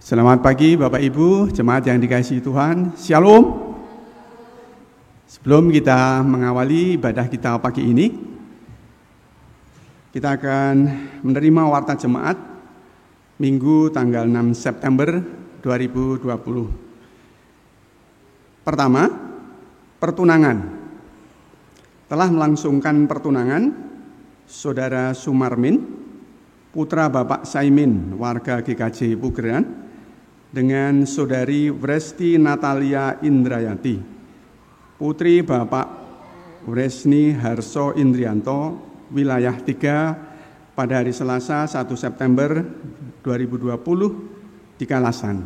Selamat pagi Bapak Ibu, jemaat yang dikasihi Tuhan. Shalom. Sebelum kita mengawali ibadah kita pagi ini, kita akan menerima warta jemaat Minggu tanggal 6 September 2020. Pertama, pertunangan. Telah melangsungkan pertunangan Saudara Sumarmin, putra Bapak Saimin, warga GKJ Pugeran, dengan Saudari Wresti Natalia Indrayati, putri Bapak Wresni Harso Indrianto, wilayah 3, pada hari Selasa 1 September 2020 di Kalasan.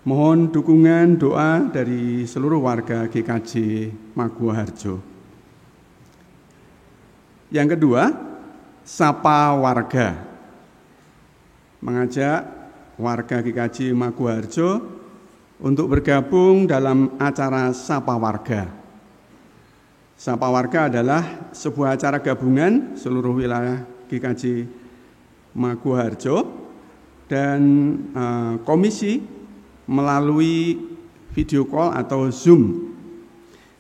Mohon dukungan doa dari seluruh warga GKJ Maguwoharjo. Yang kedua, sapa warga. Mengajak warga GKJ Maguwoharjo untuk bergabung dalam acara Sapa Warga. Sapa Warga adalah sebuah acara gabungan seluruh wilayah GKJ Maguwoharjo dan komisi melalui video call atau Zoom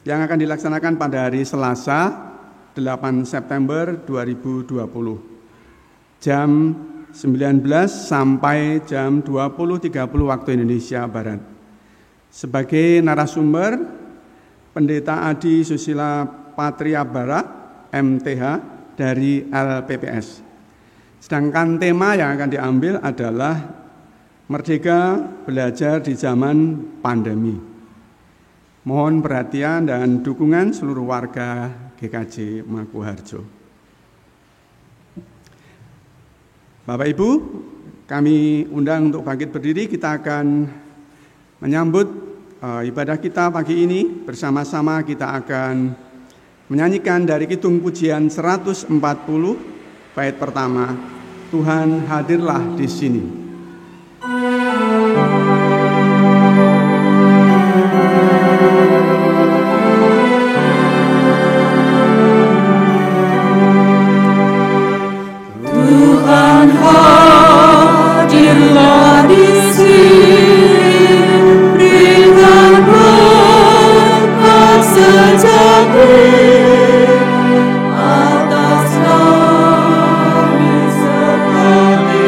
yang akan dilaksanakan pada hari Selasa 8 September 2020 jam 19 sampai jam 20.30 waktu Indonesia Barat. Sebagai narasumber, Pendeta Adi Susila Patriabara, MTH, dari LPPS. Sedangkan tema yang akan diambil adalah Merdeka Belajar di Zaman Pandemi. Mohon perhatian dan dukungan seluruh warga GKJ Maguwoharjo. Bapak Ibu, kami undang untuk bangkit berdiri. Kita akan menyambut ibadah kita pagi ini. Bersama-sama kita akan menyanyikan dari Kidung Pujian 140 bait pertama, Tuhan hadirlah di sini. Hadirlah di sini, berikan berkat sejati atas kami sekalian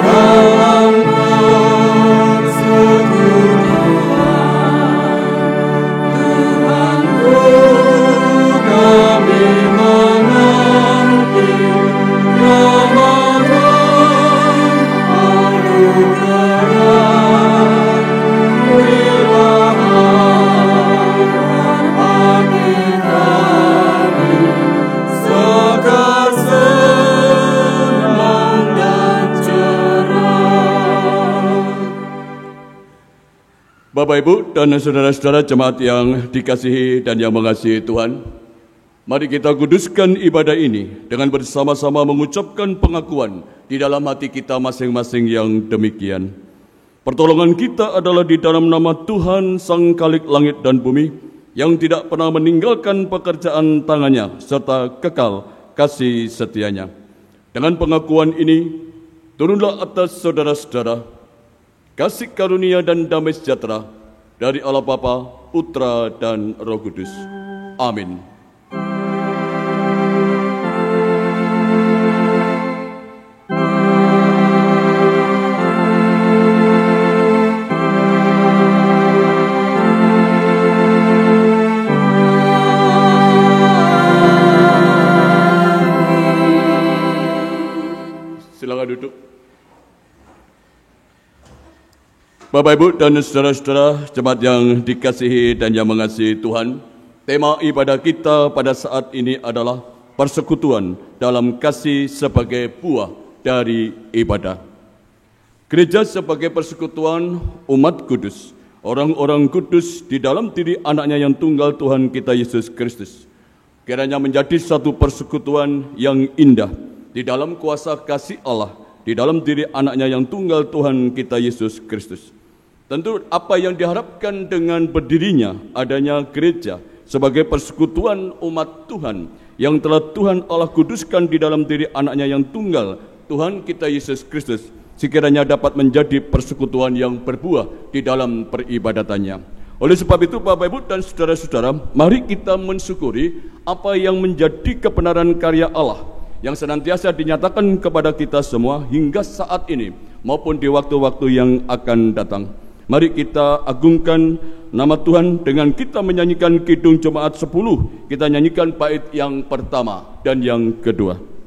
dalam persekutuan. Tuhanku, kami menanti Bapak Ibu dan saudara-saudara jemaat yang dikasihi dan yang mengasihi Tuhan, mari kita kuduskan ibadah ini dengan bersama-sama mengucapkan pengakuan di dalam hati kita masing-masing yang demikian. Pertolongan kita adalah di dalam nama Tuhan Sang Khalik langit dan bumi, yang tidak pernah meninggalkan pekerjaan tangannya serta kekal kasih setianya. Dengan pengakuan ini, turunlah atas saudara-saudara kasih karunia dan damai sejahtera dari Allah Bapa, Putra, dan Roh Kudus. Amin. Silakan duduk. Bapak Ibu dan saudara-saudara jemaat yang dikasihi dan yang mengasihi Tuhan, tema ibadah kita pada saat ini adalah persekutuan dalam kasih sebagai buah dari ibadah. Gereja sebagai persekutuan umat kudus, orang-orang kudus di dalam diri anaknya yang tunggal Tuhan kita Yesus Kristus. Kiranya menjadi satu persekutuan yang indah di dalam kuasa kasih Allah, di dalam diri anaknya yang tunggal Tuhan kita Yesus Kristus. Tentu apa yang diharapkan dengan berdirinya adanya gereja sebagai persekutuan umat Tuhan yang telah Tuhan Allah kuduskan di dalam diri anaknya yang tunggal, Tuhan kita Yesus Kristus, sekiranya dapat menjadi persekutuan yang berbuah di dalam peribadatannya. Oleh sebab itu, Bapak Ibu dan saudara-saudara, mari kita mensyukuri apa yang menjadi kebenaran karya Allah yang senantiasa dinyatakan kepada kita semua hingga saat ini maupun di waktu-waktu yang akan datang. Mari kita agungkan nama Tuhan dengan kita menyanyikan Kidung Jemaat 10. Kita nyanyikan bait yang pertama dan yang kedua.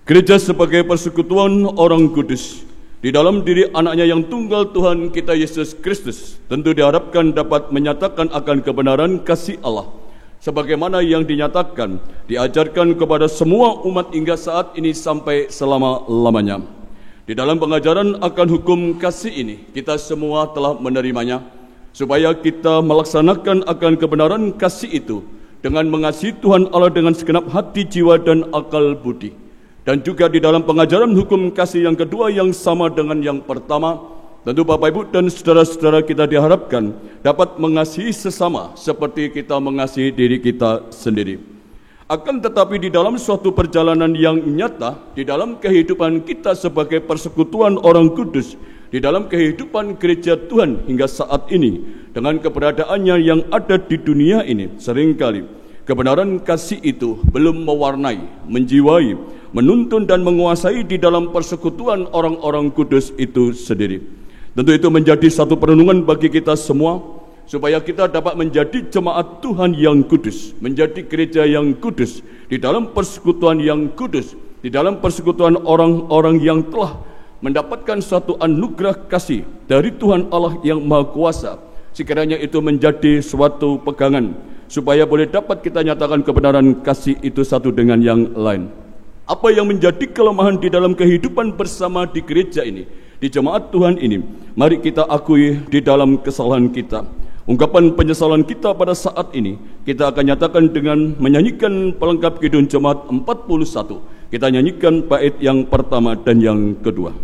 Gereja sebagai persekutuan orang kudus di dalam diri anaknya yang tunggal Tuhan kita Yesus Kristus tentu diharapkan dapat menyatakan akan kebenaran kasih Allah sebagaimana yang dinyatakan, diajarkan kepada semua umat hingga saat ini sampai selama-lamanya. Di dalam pengajaran akan hukum kasih ini, kita semua telah menerimanya, supaya kita melaksanakan akan kebenaran kasih itu dengan mengasihi Tuhan Allah dengan segenap hati, jiwa, dan akal budi. Dan juga di dalam pengajaran hukum kasih yang kedua yang sama dengan yang pertama, tentu Bapak Ibu dan saudara-saudara kita diharapkan dapat mengasihi sesama seperti kita mengasihi diri kita sendiri. Akan tetapi di dalam suatu perjalanan yang nyata, di dalam kehidupan kita sebagai persekutuan orang kudus, di dalam kehidupan gereja Tuhan hingga saat ini, dengan keberadaannya yang ada di dunia ini, seringkali kebenaran kasih itu belum mewarnai, menjiwai, menuntun dan menguasai di dalam persekutuan orang-orang kudus itu sendiri. Tentu itu menjadi satu perenungan bagi kita semua, supaya kita dapat menjadi jemaat Tuhan yang kudus, menjadi gereja yang kudus, di dalam persekutuan yang kudus, di dalam persekutuan orang-orang yang telah mendapatkan suatu anugerah kasih dari Tuhan Allah yang Maha Kuasa. Sekiranya itu menjadi suatu pegangan, supaya boleh dapat kita nyatakan kebenaran kasih itu satu dengan yang lain. Apa yang menjadi kelemahan di dalam kehidupan bersama di gereja ini, di jemaat Tuhan ini, mari kita akui di dalam kesalahan kita. Ungkapan penyesalan kita pada saat ini kita akan nyatakan dengan menyanyikan pelengkap Kidung Jemaat 41. Kita nyanyikan bait yang pertama dan yang kedua.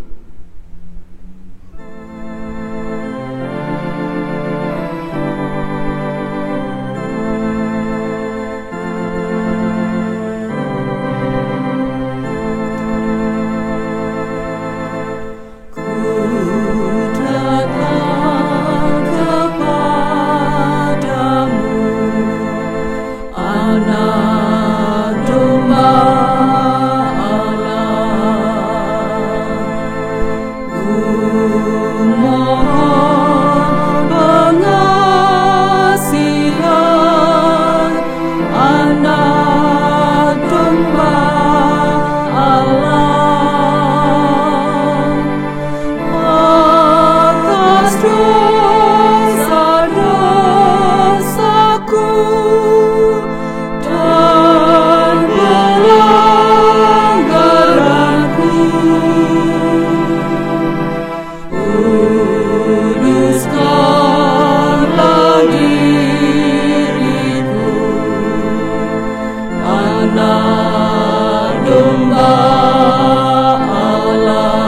Kuduskanlah diriku, Anak Domba Allah.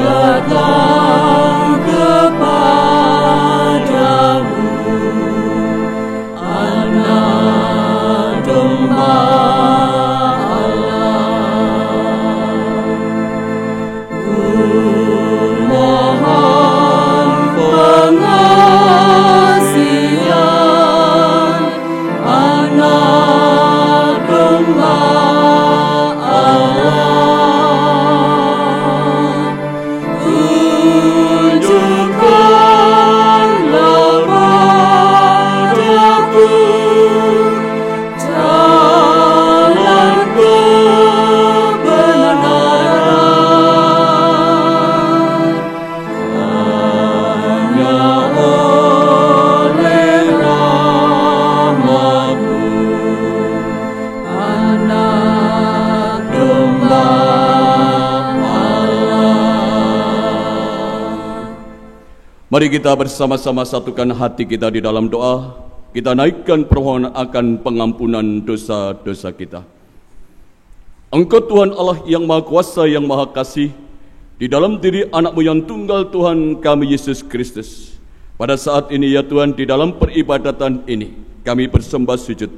Datang kepadamu, Anak Domba Allah. Mohon pengasihan, Anak Domba Allah. Tunjukkanlah padaku jalan kebenaran, hanya oleh rahmat-Mu, Anak Domba Mari kita bersama-sama satukan hati kita di dalam doa. Kita naikkan permohonan akan pengampunan dosa-dosa kita. Engkau Tuhan Allah yang Maha Kuasa, yang Maha Kasih, di dalam diri anak-Mu yang tunggal Tuhan kami Yesus Kristus. Pada saat ini ya Tuhan, di dalam peribadatan ini kami bersembah sujud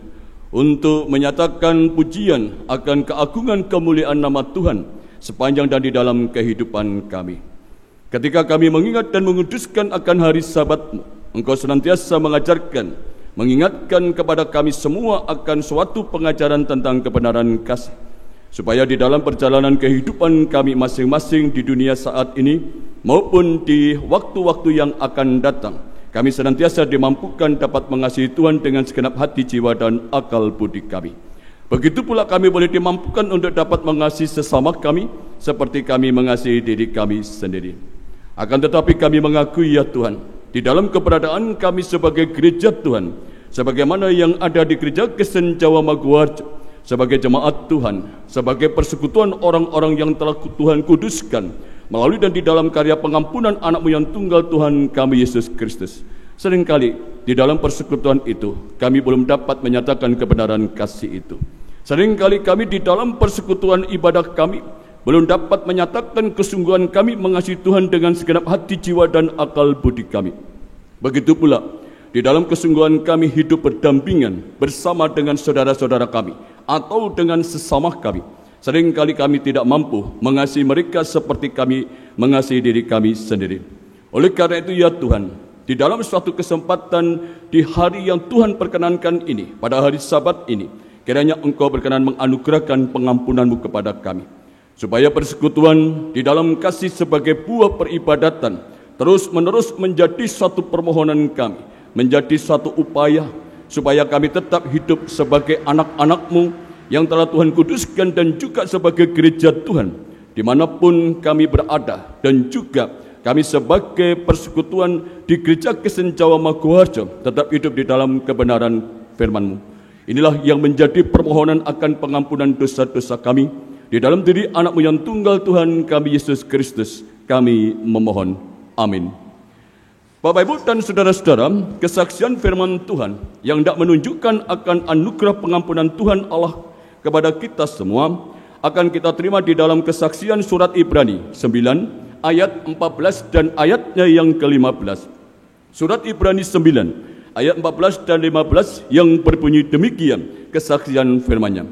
untuk menyatakan pujian akan keagungan kemuliaan nama Tuhan sepanjang dan di dalam kehidupan kami. Ketika kami mengingat dan menguduskan akan hari Sabat-Mu, Engkau senantiasa mengajarkan, mengingatkan kepada kami semua akan suatu pengajaran tentang kebenaran kasih, supaya di dalam perjalanan kehidupan kami masing-masing di dunia saat ini maupun di waktu-waktu yang akan datang, kami senantiasa dimampukan dapat mengasihi Tuhan dengan segenap hati, jiwa, dan akal budi kami. Begitu pula kami boleh dimampukan untuk dapat mengasihi sesama kami seperti kami mengasihi diri kami sendiri. Akan tetapi kami mengakui ya Tuhan, di dalam keberadaan kami sebagai gereja Tuhan, sebagaimana yang ada di Gereja Kristen Jawa Maguwarjo, sebagai jemaat Tuhan, sebagai persekutuan orang-orang yang telah Tuhan kuduskan melalui dan di dalam karya pengampunan anak-Mu yang tunggal Tuhan kami Yesus Kristus. Seringkali di dalam persekutuan itu kami belum dapat menyatakan kebenaran kasih itu. Seringkali kami di dalam persekutuan ibadah kami belum dapat menyatakan kesungguhan kami mengasihi Tuhan dengan segenap hati, jiwa, dan akal budi kami. Begitu pula di dalam kesungguhan kami hidup berdampingan bersama dengan saudara-saudara kami atau dengan sesama kami. Seringkali kami tidak mampu mengasihi mereka seperti kami mengasihi diri kami sendiri. Oleh karena itu ya Tuhan, di dalam suatu kesempatan di hari yang Tuhan perkenankan ini, pada hari Sabat ini, kiranya Engkau berkenan menganugerahkan pengampunan-Mu kepada kami, supaya persekutuan di dalam kasih sebagai buah peribadatan terus-menerus menjadi satu permohonan kami, menjadi satu upaya supaya kami tetap hidup sebagai anak-anak-Mu yang telah Tuhan kuduskan, dan juga sebagai gereja Tuhan dimanapun kami berada, dan juga kami sebagai persekutuan di Gereja Kristen Jawa Maguwarjo tetap hidup di dalam kebenaran firman-Mu. Inilah yang menjadi permohonan akan pengampunan dosa-dosa kami. Di dalam diri anak-Mu yang tunggal Tuhan kami Yesus Kristus, kami memohon. Amin. Bapak, Ibu, dan saudara-saudara, kesaksian firman Tuhan yang hendak menunjukkan akan anugerah pengampunan Tuhan Allah kepada kita semua akan kita terima di dalam kesaksian surat Ibrani 9 ayat 14 dan ayatnya yang ke-15. Surat Ibrani 9 ayat 14 dan 15 yang berbunyi demikian kesaksian firman-Nya.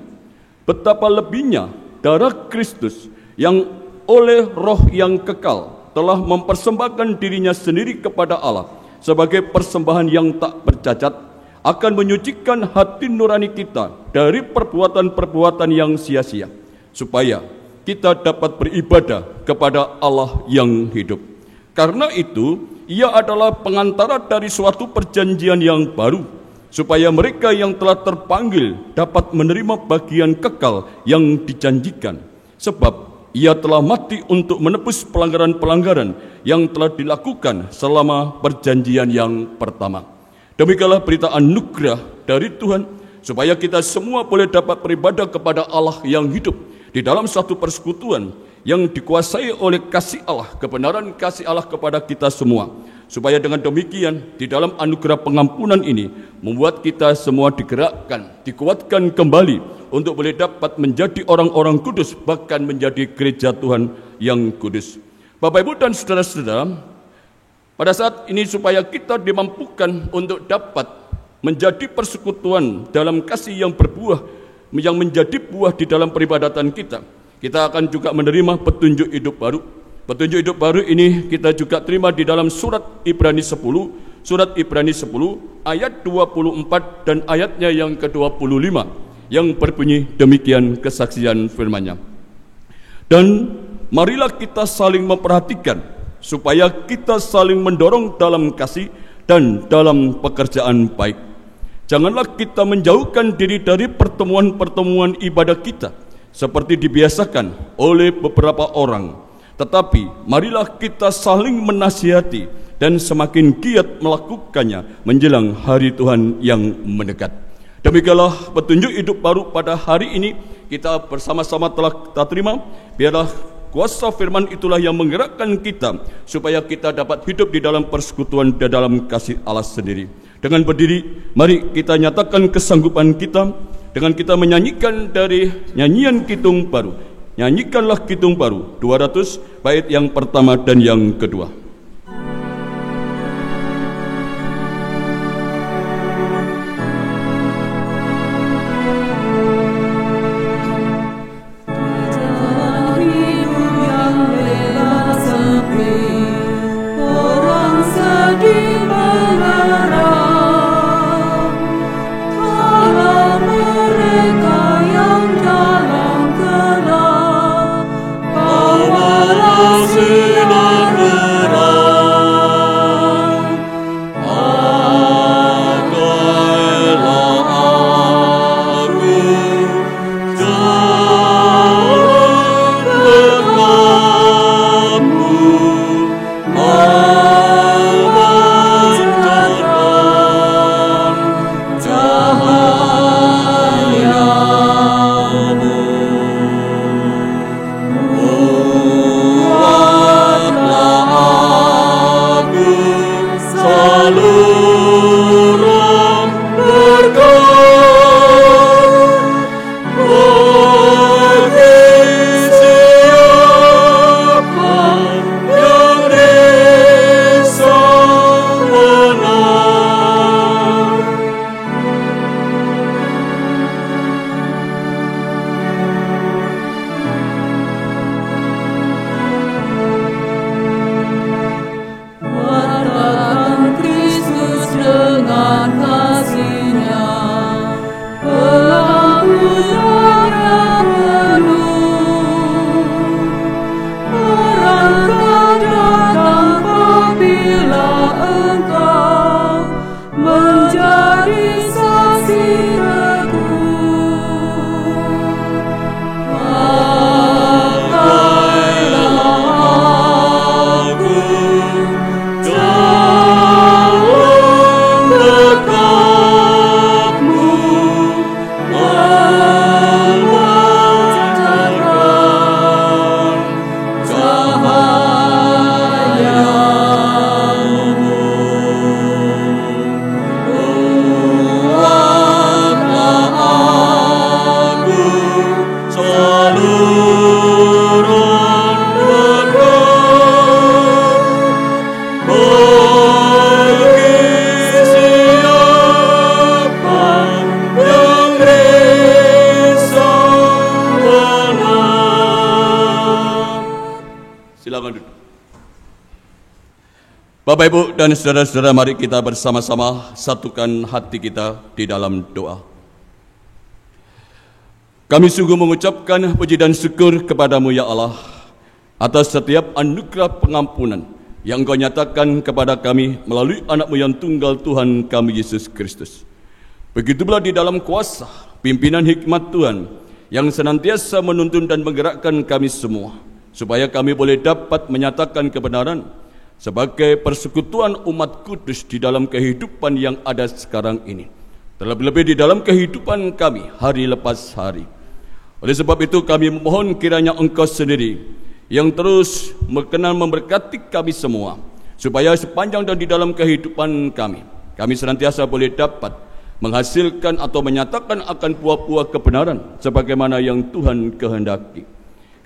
Betapa lebihnya darah Kristus yang oleh roh yang kekal telah mempersembahkan dirinya sendiri kepada Allah sebagai persembahan yang tak bercacat, akan menyucikan hati nurani kita dari perbuatan-perbuatan yang sia-sia, supaya kita dapat beribadah kepada Allah yang hidup. Karena itu, Ia adalah pengantara dari suatu perjanjian yang baru, supaya mereka yang telah terpanggil dapat menerima bagian kekal yang dijanjikan. Sebab Ia telah mati untuk menebus pelanggaran-pelanggaran yang telah dilakukan selama perjanjian yang pertama. Demikianlah berita anugerah dari Tuhan, supaya kita semua boleh dapat beribadah kepada Allah yang hidup di dalam satu persekutuan yang dikuasai oleh kasih Allah, kebenaran kasih Allah kepada kita semua. Supaya dengan demikian, di dalam anugerah pengampunan ini, membuat kita semua digerakkan, dikuatkan kembali untuk boleh dapat menjadi orang-orang kudus, bahkan menjadi gereja Tuhan yang kudus. Bapak, Ibu, dan saudara-saudara, pada saat ini supaya kita dimampukan untuk dapat menjadi persekutuan dalam kasih yang berbuah, yang menjadi buah di dalam peribadatan kita, kita akan juga menerima petunjuk hidup baru. Petunjuk hidup baru ini kita juga terima di dalam surat Ibrani 10, ayat 24 dan ayatnya yang ke-25, yang berbunyi demikian kesaksian firman-Nya. Dan marilah kita saling memperhatikan, supaya kita saling mendorong dalam kasih dan dalam pekerjaan baik. Janganlah kita menjauhkan diri dari pertemuan-pertemuan ibadah kita, seperti dibiasakan oleh beberapa orang. Tetapi marilah kita saling menasihati dan semakin giat melakukannya menjelang hari Tuhan yang mendekat. Demikianlah petunjuk hidup baru pada hari ini kita bersama-sama telah kita terima. Biarlah kuasa firman itulah yang menggerakkan kita supaya kita dapat hidup di dalam persekutuan dan dalam kasih Allah sendiri. Dengan berdiri, mari kita nyatakan kesanggupan kita dengan kita menyanyikan dari nyanyian Kidung Baru. Nyanyikanlah Kidung Baru 200 bait yang pertama dan yang kedua. Bapak, Ibu, dan saudara-saudara, mari kita bersama-sama satukan hati kita di dalam doa. Kami sungguh mengucapkan puji dan syukur kepadamu ya Allah atas setiap anugerah pengampunan yang Engkau nyatakan kepada kami melalui anak-Mu yang tunggal Tuhan kami Yesus Kristus. Begitu pula di dalam kuasa pimpinan hikmat Tuhan yang senantiasa menuntun dan menggerakkan kami semua, supaya kami boleh dapat menyatakan kebenaran sebagai persekutuan umat kudus di dalam kehidupan yang ada sekarang ini, terlebih-lebih di dalam kehidupan kami hari lepas hari. Oleh sebab itu kami memohon kiranya Engkau sendiri yang terus berkenan memberkati kami semua, supaya sepanjang dan di dalam kehidupan kami senantiasa boleh dapat menghasilkan atau menyatakan akan buah-buah kebenaran sebagaimana yang Tuhan kehendaki.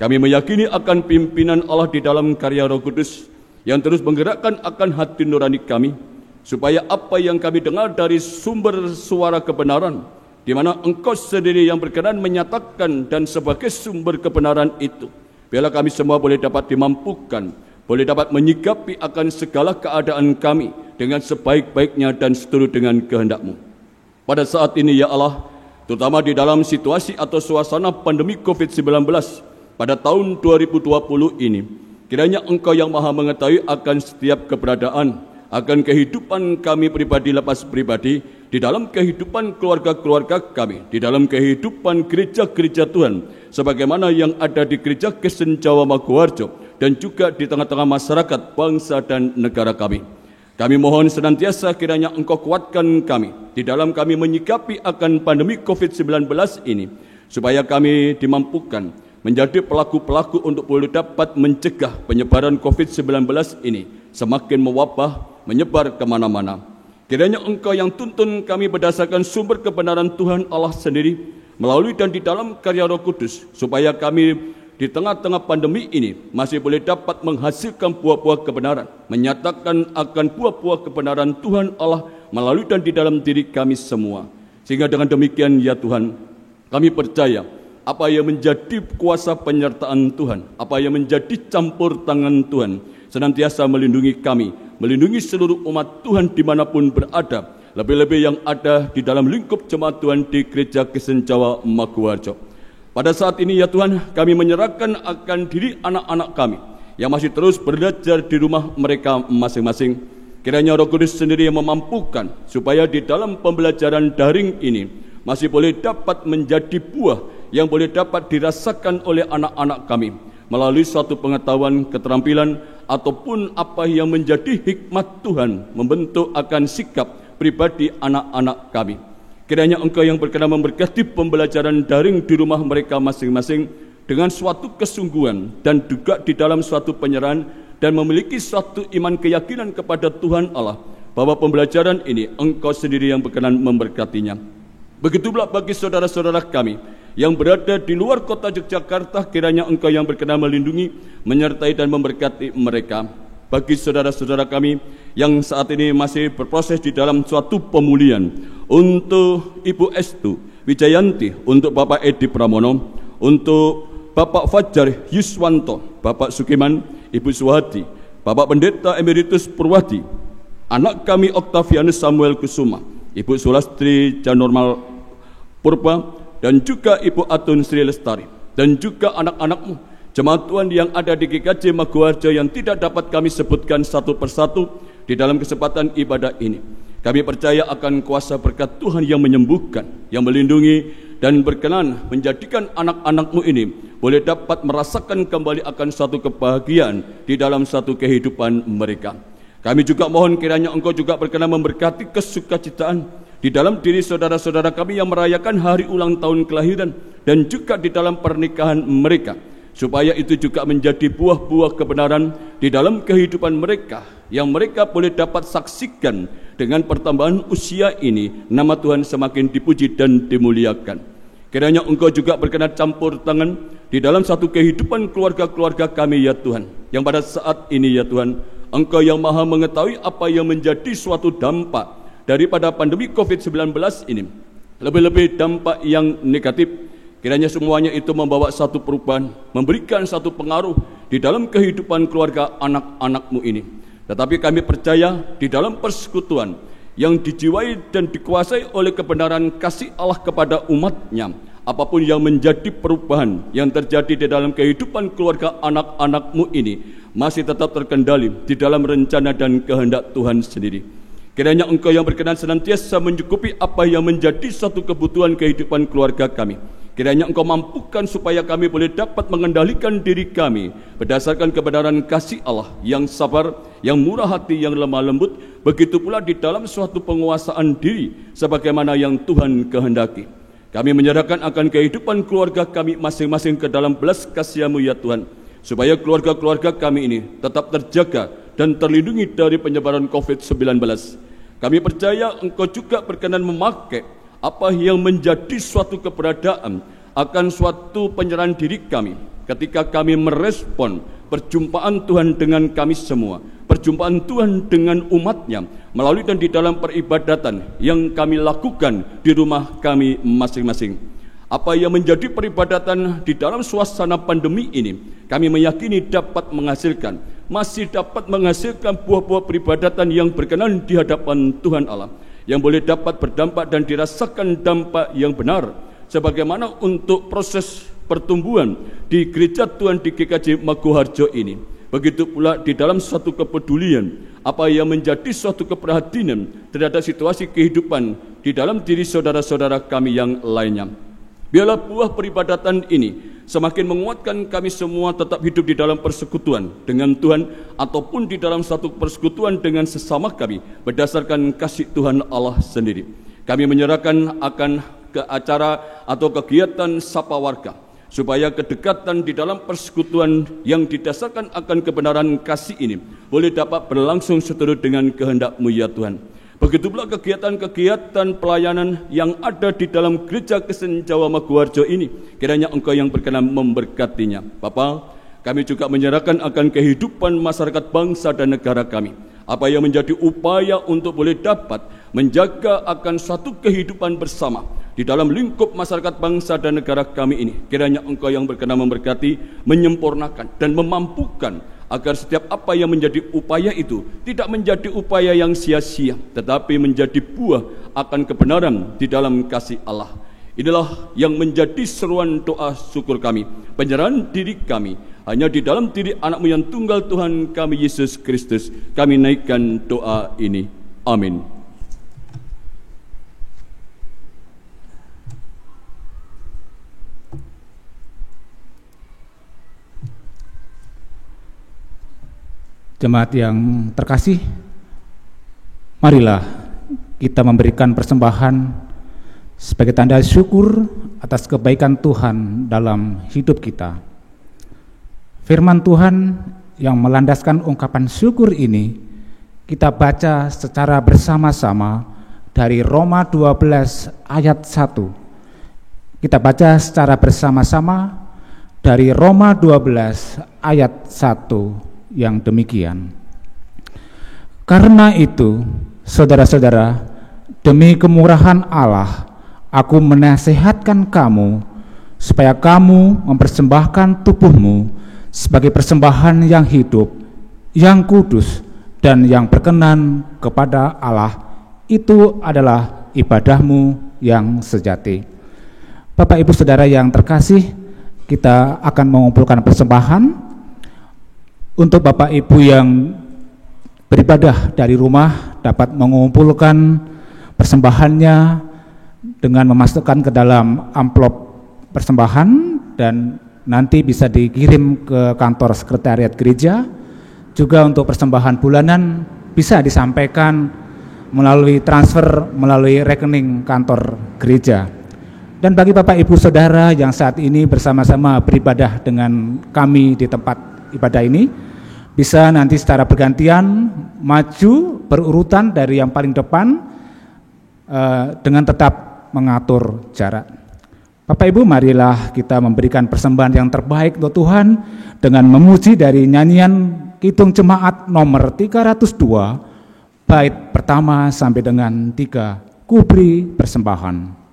Kami meyakini akan pimpinan Allah di dalam karya Roh Kudus yang terus menggerakkan akan hati nurani kami, supaya apa yang kami dengar dari sumber suara kebenaran, di mana Engkau sendiri yang berkenan menyatakan dan sebagai sumber kebenaran itu, biarlah kami semua boleh dapat dimampukan, boleh dapat menyikapi akan segala keadaan kami dengan sebaik-baiknya dan seturut dengan kehendak-Mu. Pada saat ini ya Allah, terutama di dalam situasi atau suasana pandemi COVID-19 pada tahun 2020 ini, kiranya Engkau yang Maha mengetahui akan setiap keberadaan, akan kehidupan kami pribadi lepas pribadi, di dalam kehidupan keluarga-keluarga kami, di dalam kehidupan gereja-gereja Tuhan, sebagaimana yang ada di Gereja Kristen Jawa Maguwarjo, dan juga di tengah-tengah masyarakat, bangsa dan negara kami. Kami mohon senantiasa kiranya Engkau kuatkan kami di dalam kami menyikapi akan pandemi COVID-19 ini, supaya kami dimampukan menjadi pelaku-pelaku untuk boleh dapat mencegah penyebaran COVID-19 ini semakin mewabah, menyebar kemana-mana. Kiranya Engkau yang tuntun kami berdasarkan sumber kebenaran Tuhan Allah sendiri, melalui dan di dalam karya Roh Kudus, supaya kami di tengah-tengah pandemi ini masih boleh dapat menghasilkan buah-buah kebenaran, menyatakan akan buah-buah kebenaran Tuhan Allah melalui dan di dalam diri kami semua. Sehingga dengan demikian ya Tuhan, kami percaya apa yang menjadi kuasa penyertaan Tuhan, apa yang menjadi campur tangan Tuhan, senantiasa melindungi kami, melindungi seluruh umat Tuhan dimanapun berada, lebih-lebih yang ada di dalam lingkup jemaat Tuhan di Gereja Kristen Jawa Maguwarjo. Pada saat ini ya Tuhan, kami menyerahkan akan diri anak-anak kami yang masih terus belajar di rumah mereka masing-masing. Kiranya Roh Kudus sendiri yang memampukan supaya di dalam pembelajaran daring ini masih boleh dapat menjadi buah yang boleh dapat dirasakan oleh anak-anak kami melalui suatu pengetahuan, keterampilan, ataupun apa yang menjadi hikmat Tuhan membentuk akan sikap pribadi anak-anak kami. Kiranya Engkau yang berkenan memberkati pembelajaran daring di rumah mereka masing-masing dengan suatu kesungguhan dan juga di dalam suatu penyerahan, dan memiliki suatu iman keyakinan kepada Tuhan Allah bahwa pembelajaran ini Engkau sendiri yang berkenan memberkatinya. Begitu pula bagi saudara-saudara kami yang berada di luar kota Yogyakarta, kiranya Engkau yang berkenan melindungi, menyertai dan memberkati mereka. Bagi saudara-saudara kami yang saat ini masih berproses di dalam suatu pemulihan, untuk Ibu Estu Wijayanti, untuk Bapak Edi Pramono, untuk Bapak Fajar Yuswanto, Bapak Sukiman, Ibu Suhati, Bapak Pendeta Emeritus Purwadi, anak kami Oktavianus Samuel Kusuma, Ibu Sulastri Janormal Purba, dan juga Ibu Atun Sri Lestari, dan juga anak-anakmu jemaat Tuhan yang ada di GKJ Maguwarjo yang tidak dapat kami sebutkan satu persatu di dalam kesempatan ibadah ini. Kami percaya akan kuasa berkat Tuhan yang menyembuhkan, yang melindungi, dan berkenan menjadikan anak-anakmu ini boleh dapat merasakan kembali akan suatu kebahagiaan di dalam satu kehidupan mereka. Kami juga mohon kiranya Engkau juga berkenan memberkati kesukacitaan di dalam diri saudara-saudara kami yang merayakan hari ulang tahun kelahiran, dan juga di dalam pernikahan mereka, supaya itu juga menjadi buah-buah kebenaran di dalam kehidupan mereka, yang mereka boleh dapat saksikan dengan pertambahan usia ini, nama Tuhan semakin dipuji dan dimuliakan. Kiranya Engkau juga berkenan campur tangan di dalam satu kehidupan keluarga-keluarga kami ya Tuhan, yang pada saat ini ya Tuhan, Engkau yang Maha mengetahui apa yang menjadi suatu dampak daripada pandemi COVID-19 ini, lebih-lebih dampak yang negatif. Kiranya semuanya itu membawa satu perubahan, memberikan satu pengaruh di dalam kehidupan keluarga anak-anakmu ini. Tetapi kami percaya di dalam persekutuan yang dijiwai dan dikuasai oleh kebenaran kasih Allah kepada umatnya, apapun yang menjadi perubahan yang terjadi di dalam kehidupan keluarga anak-anakmu ini masih tetap terkendali di dalam rencana dan kehendak Tuhan sendiri. Kiranya Engkau yang berkenan senantiasa mencukupi apa yang menjadi satu kebutuhan kehidupan keluarga kami. Kiranya Engkau mampukan supaya kami boleh dapat mengendalikan diri kami berdasarkan kebenaran kasih Allah yang sabar, yang murah hati, yang lemah lembut. Begitu pula di dalam suatu penguasaan diri sebagaimana yang Tuhan kehendaki. Kami menyerahkan akan kehidupan keluarga kami masing-masing ke dalam belas kasih-Mu ya Tuhan, supaya keluarga-keluarga kami ini tetap terjaga dan terlindungi dari penyebaran COVID-19. Kami percaya Engkau juga berkenan memakai apa yang menjadi suatu keberadaan akan suatu penyerahan diri kami ketika kami merespon perjumpaan Tuhan dengan kami semua, perjumpaan Tuhan dengan umat-Nya melalui dan di dalam peribadatan yang kami lakukan di rumah kami masing-masing. Apa yang menjadi peribadatan di dalam suasana pandemi ini, kami meyakini dapat menghasilkan, masih dapat menghasilkan buah-buah peribadatan yang berkenan di hadapan Tuhan Allah, yang boleh dapat berdampak dan dirasakan dampak yang benar, sebagaimana untuk proses pertumbuhan di gereja Tuhan di GKJ Maguharjo ini. Begitu pula di dalam suatu kepedulian, apa yang menjadi suatu keprihatinan terhadap situasi kehidupan di dalam diri saudara-saudara kami yang lainnya. Biarlah buah peribadatan ini semakin menguatkan kami semua tetap hidup di dalam persekutuan dengan Tuhan ataupun di dalam satu persekutuan dengan sesama kami berdasarkan kasih Tuhan Allah sendiri. Kami menyerahkan akan ke acara atau kegiatan Sapa Warga, supaya kedekatan di dalam persekutuan yang didasarkan akan kebenaran kasih ini boleh dapat berlangsung seturut dengan kehendak-Mu ya Tuhan. Begitu pula kegiatan-kegiatan pelayanan yang ada di dalam Gereja Kristen Jawa Maguharjo ini, kiranya Engkau yang berkenan memberkatinya. Bapa, kami juga menyerahkan akan kehidupan masyarakat bangsa dan negara kami, apa yang menjadi upaya untuk boleh dapat menjaga akan suatu kehidupan bersama di dalam lingkup masyarakat bangsa dan negara kami ini. Kiranya Engkau yang berkenan memberkati, menyempurnakan dan memampukan agar setiap apa yang menjadi upaya itu tidak menjadi upaya yang sia-sia, tetapi menjadi buah akan kebenaran di dalam kasih Allah. Inilah yang menjadi seruan doa syukur kami, penyerahan diri kami hanya di dalam diri anak-Mu yang tunggal Tuhan kami Yesus Kristus. Kami naikkan doa ini. Amin. Jemaat yang terkasih, marilah kita memberikan persembahan sebagai tanda syukur atas kebaikan Tuhan dalam hidup kita. Firman Tuhan yang melandaskan ungkapan syukur ini kita baca secara bersama-sama dari Roma 12 ayat 1. Kita baca secara bersama-sama dari Roma 12 ayat 1 yang demikian. Karena itu, saudara-saudara, demi kemurahan Allah, aku menasihatkan kamu supaya kamu mempersembahkan tubuhmu sebagai persembahan yang hidup, yang kudus, dan yang berkenan kepada Allah. Itu adalah ibadahmu yang sejati. Bapak Ibu Saudara yang terkasih, kita akan mengumpulkan persembahan. Untuk Bapak Ibu yang beribadah dari rumah dapat mengumpulkan persembahannya dengan memasukkan ke dalam amplop persembahan dan nanti bisa dikirim ke kantor sekretariat gereja. Juga untuk persembahan bulanan bisa disampaikan melalui transfer melalui rekening kantor gereja. Dan bagi Bapak Ibu Saudara yang saat ini bersama-sama beribadah dengan kami di tempat ibadah ini, bisa nanti secara bergantian maju berurutan dari yang paling depan dengan tetap mengatur jarak. Bapak Ibu, marilah kita memberikan persembahan yang terbaik untuk Tuhan dengan memuji dari nyanyian Kidung Jemaat nomor 302 bait pertama sampai dengan 3, Ku beri persembahan.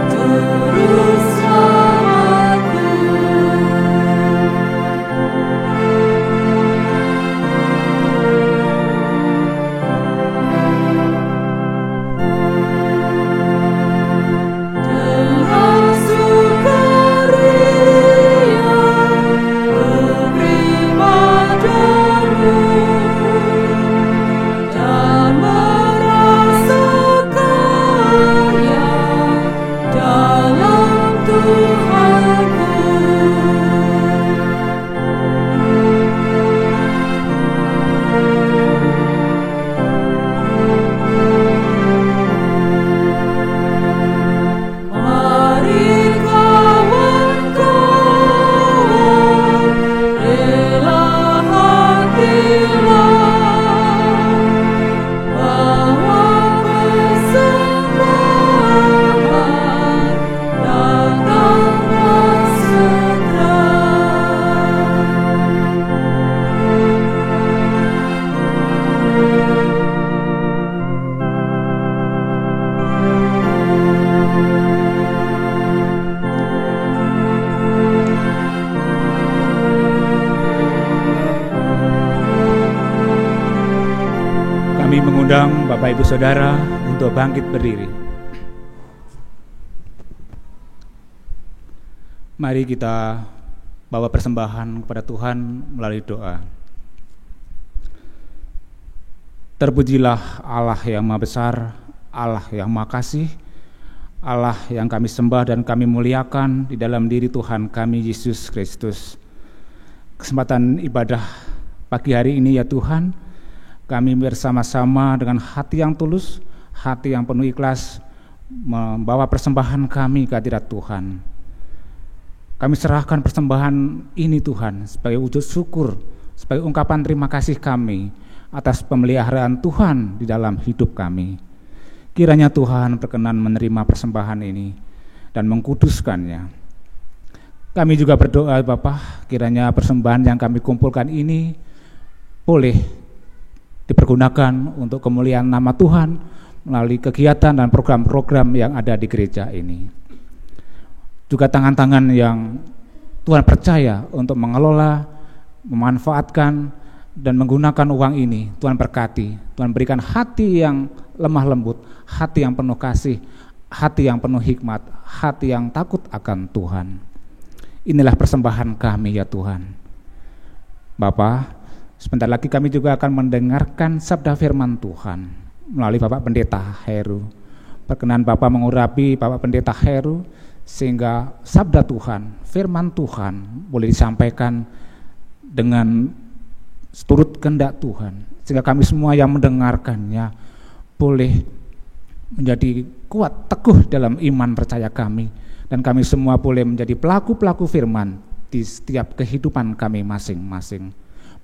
Oh Bapak Ibu Saudara untuk bangkit berdiri. Mari kita bawa persembahan kepada Tuhan melalui doa. Terpujilah Allah yang Maha Besar, Allah yang Maha Kasih, Allah yang kami sembah dan kami muliakan di dalam diri Tuhan kami Yesus Kristus. Kesempatan ibadah pagi hari ini ya Tuhan, kami bersama-sama dengan hati yang tulus, hati yang penuh ikhlas, membawa persembahan kami ke hadirat Tuhan. Kami serahkan persembahan ini Tuhan sebagai wujud syukur, sebagai ungkapan terima kasih kami atas pemeliharaan Tuhan di dalam hidup kami. Kiranya Tuhan berkenan menerima persembahan ini dan mengkuduskannya. Kami juga berdoa Bapa, kiranya persembahan yang kami kumpulkan ini boleh dipergunakan untuk kemuliaan nama Tuhan melalui kegiatan dan program-program yang ada di gereja ini. Juga tangan-tangan yang Tuhan percaya untuk mengelola, memanfaatkan, dan menggunakan uang ini, Tuhan berkati. Tuhan berikan hati yang lemah lembut, hati yang penuh kasih, hati yang penuh hikmat, hati yang takut akan Tuhan. Inilah persembahan kami ya Tuhan. Bapa, sebentar lagi kami juga akan mendengarkan sabda firman Tuhan melalui Bapak Pendeta Heru. Perkenan Bapak mengurapi Bapak Pendeta Heru, sehingga sabda Tuhan, firman Tuhan boleh disampaikan dengan seturut kehendak Tuhan, sehingga kami semua yang mendengarkannya boleh menjadi kuat, teguh dalam iman percaya kami, dan kami semua boleh menjadi pelaku-pelaku firman di setiap kehidupan kami masing-masing.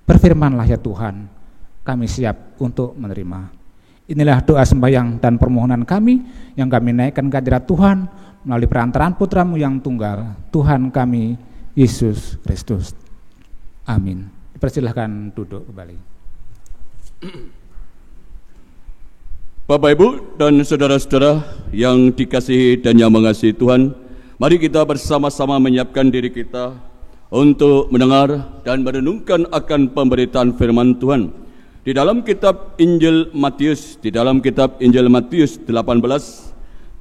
Berfirmanlah ya Tuhan, kami siap untuk menerima. Inilah doa sembahyang dan permohonan kami yang kami naikkan ke hadirat Tuhan melalui perantaraan Putra-Mu yang tunggal, Tuhan kami Yesus Kristus. Amin. Dipersilahkan duduk kembali. Bapak Ibu dan saudara-saudara yang dikasihi dan yang mengasihi Tuhan, mari kita bersama-sama menyiapkan diri kita untuk mendengar dan merenungkan akan pemberitaan firman Tuhan di dalam kitab Injil Matius, di dalam kitab Injil Matius 18.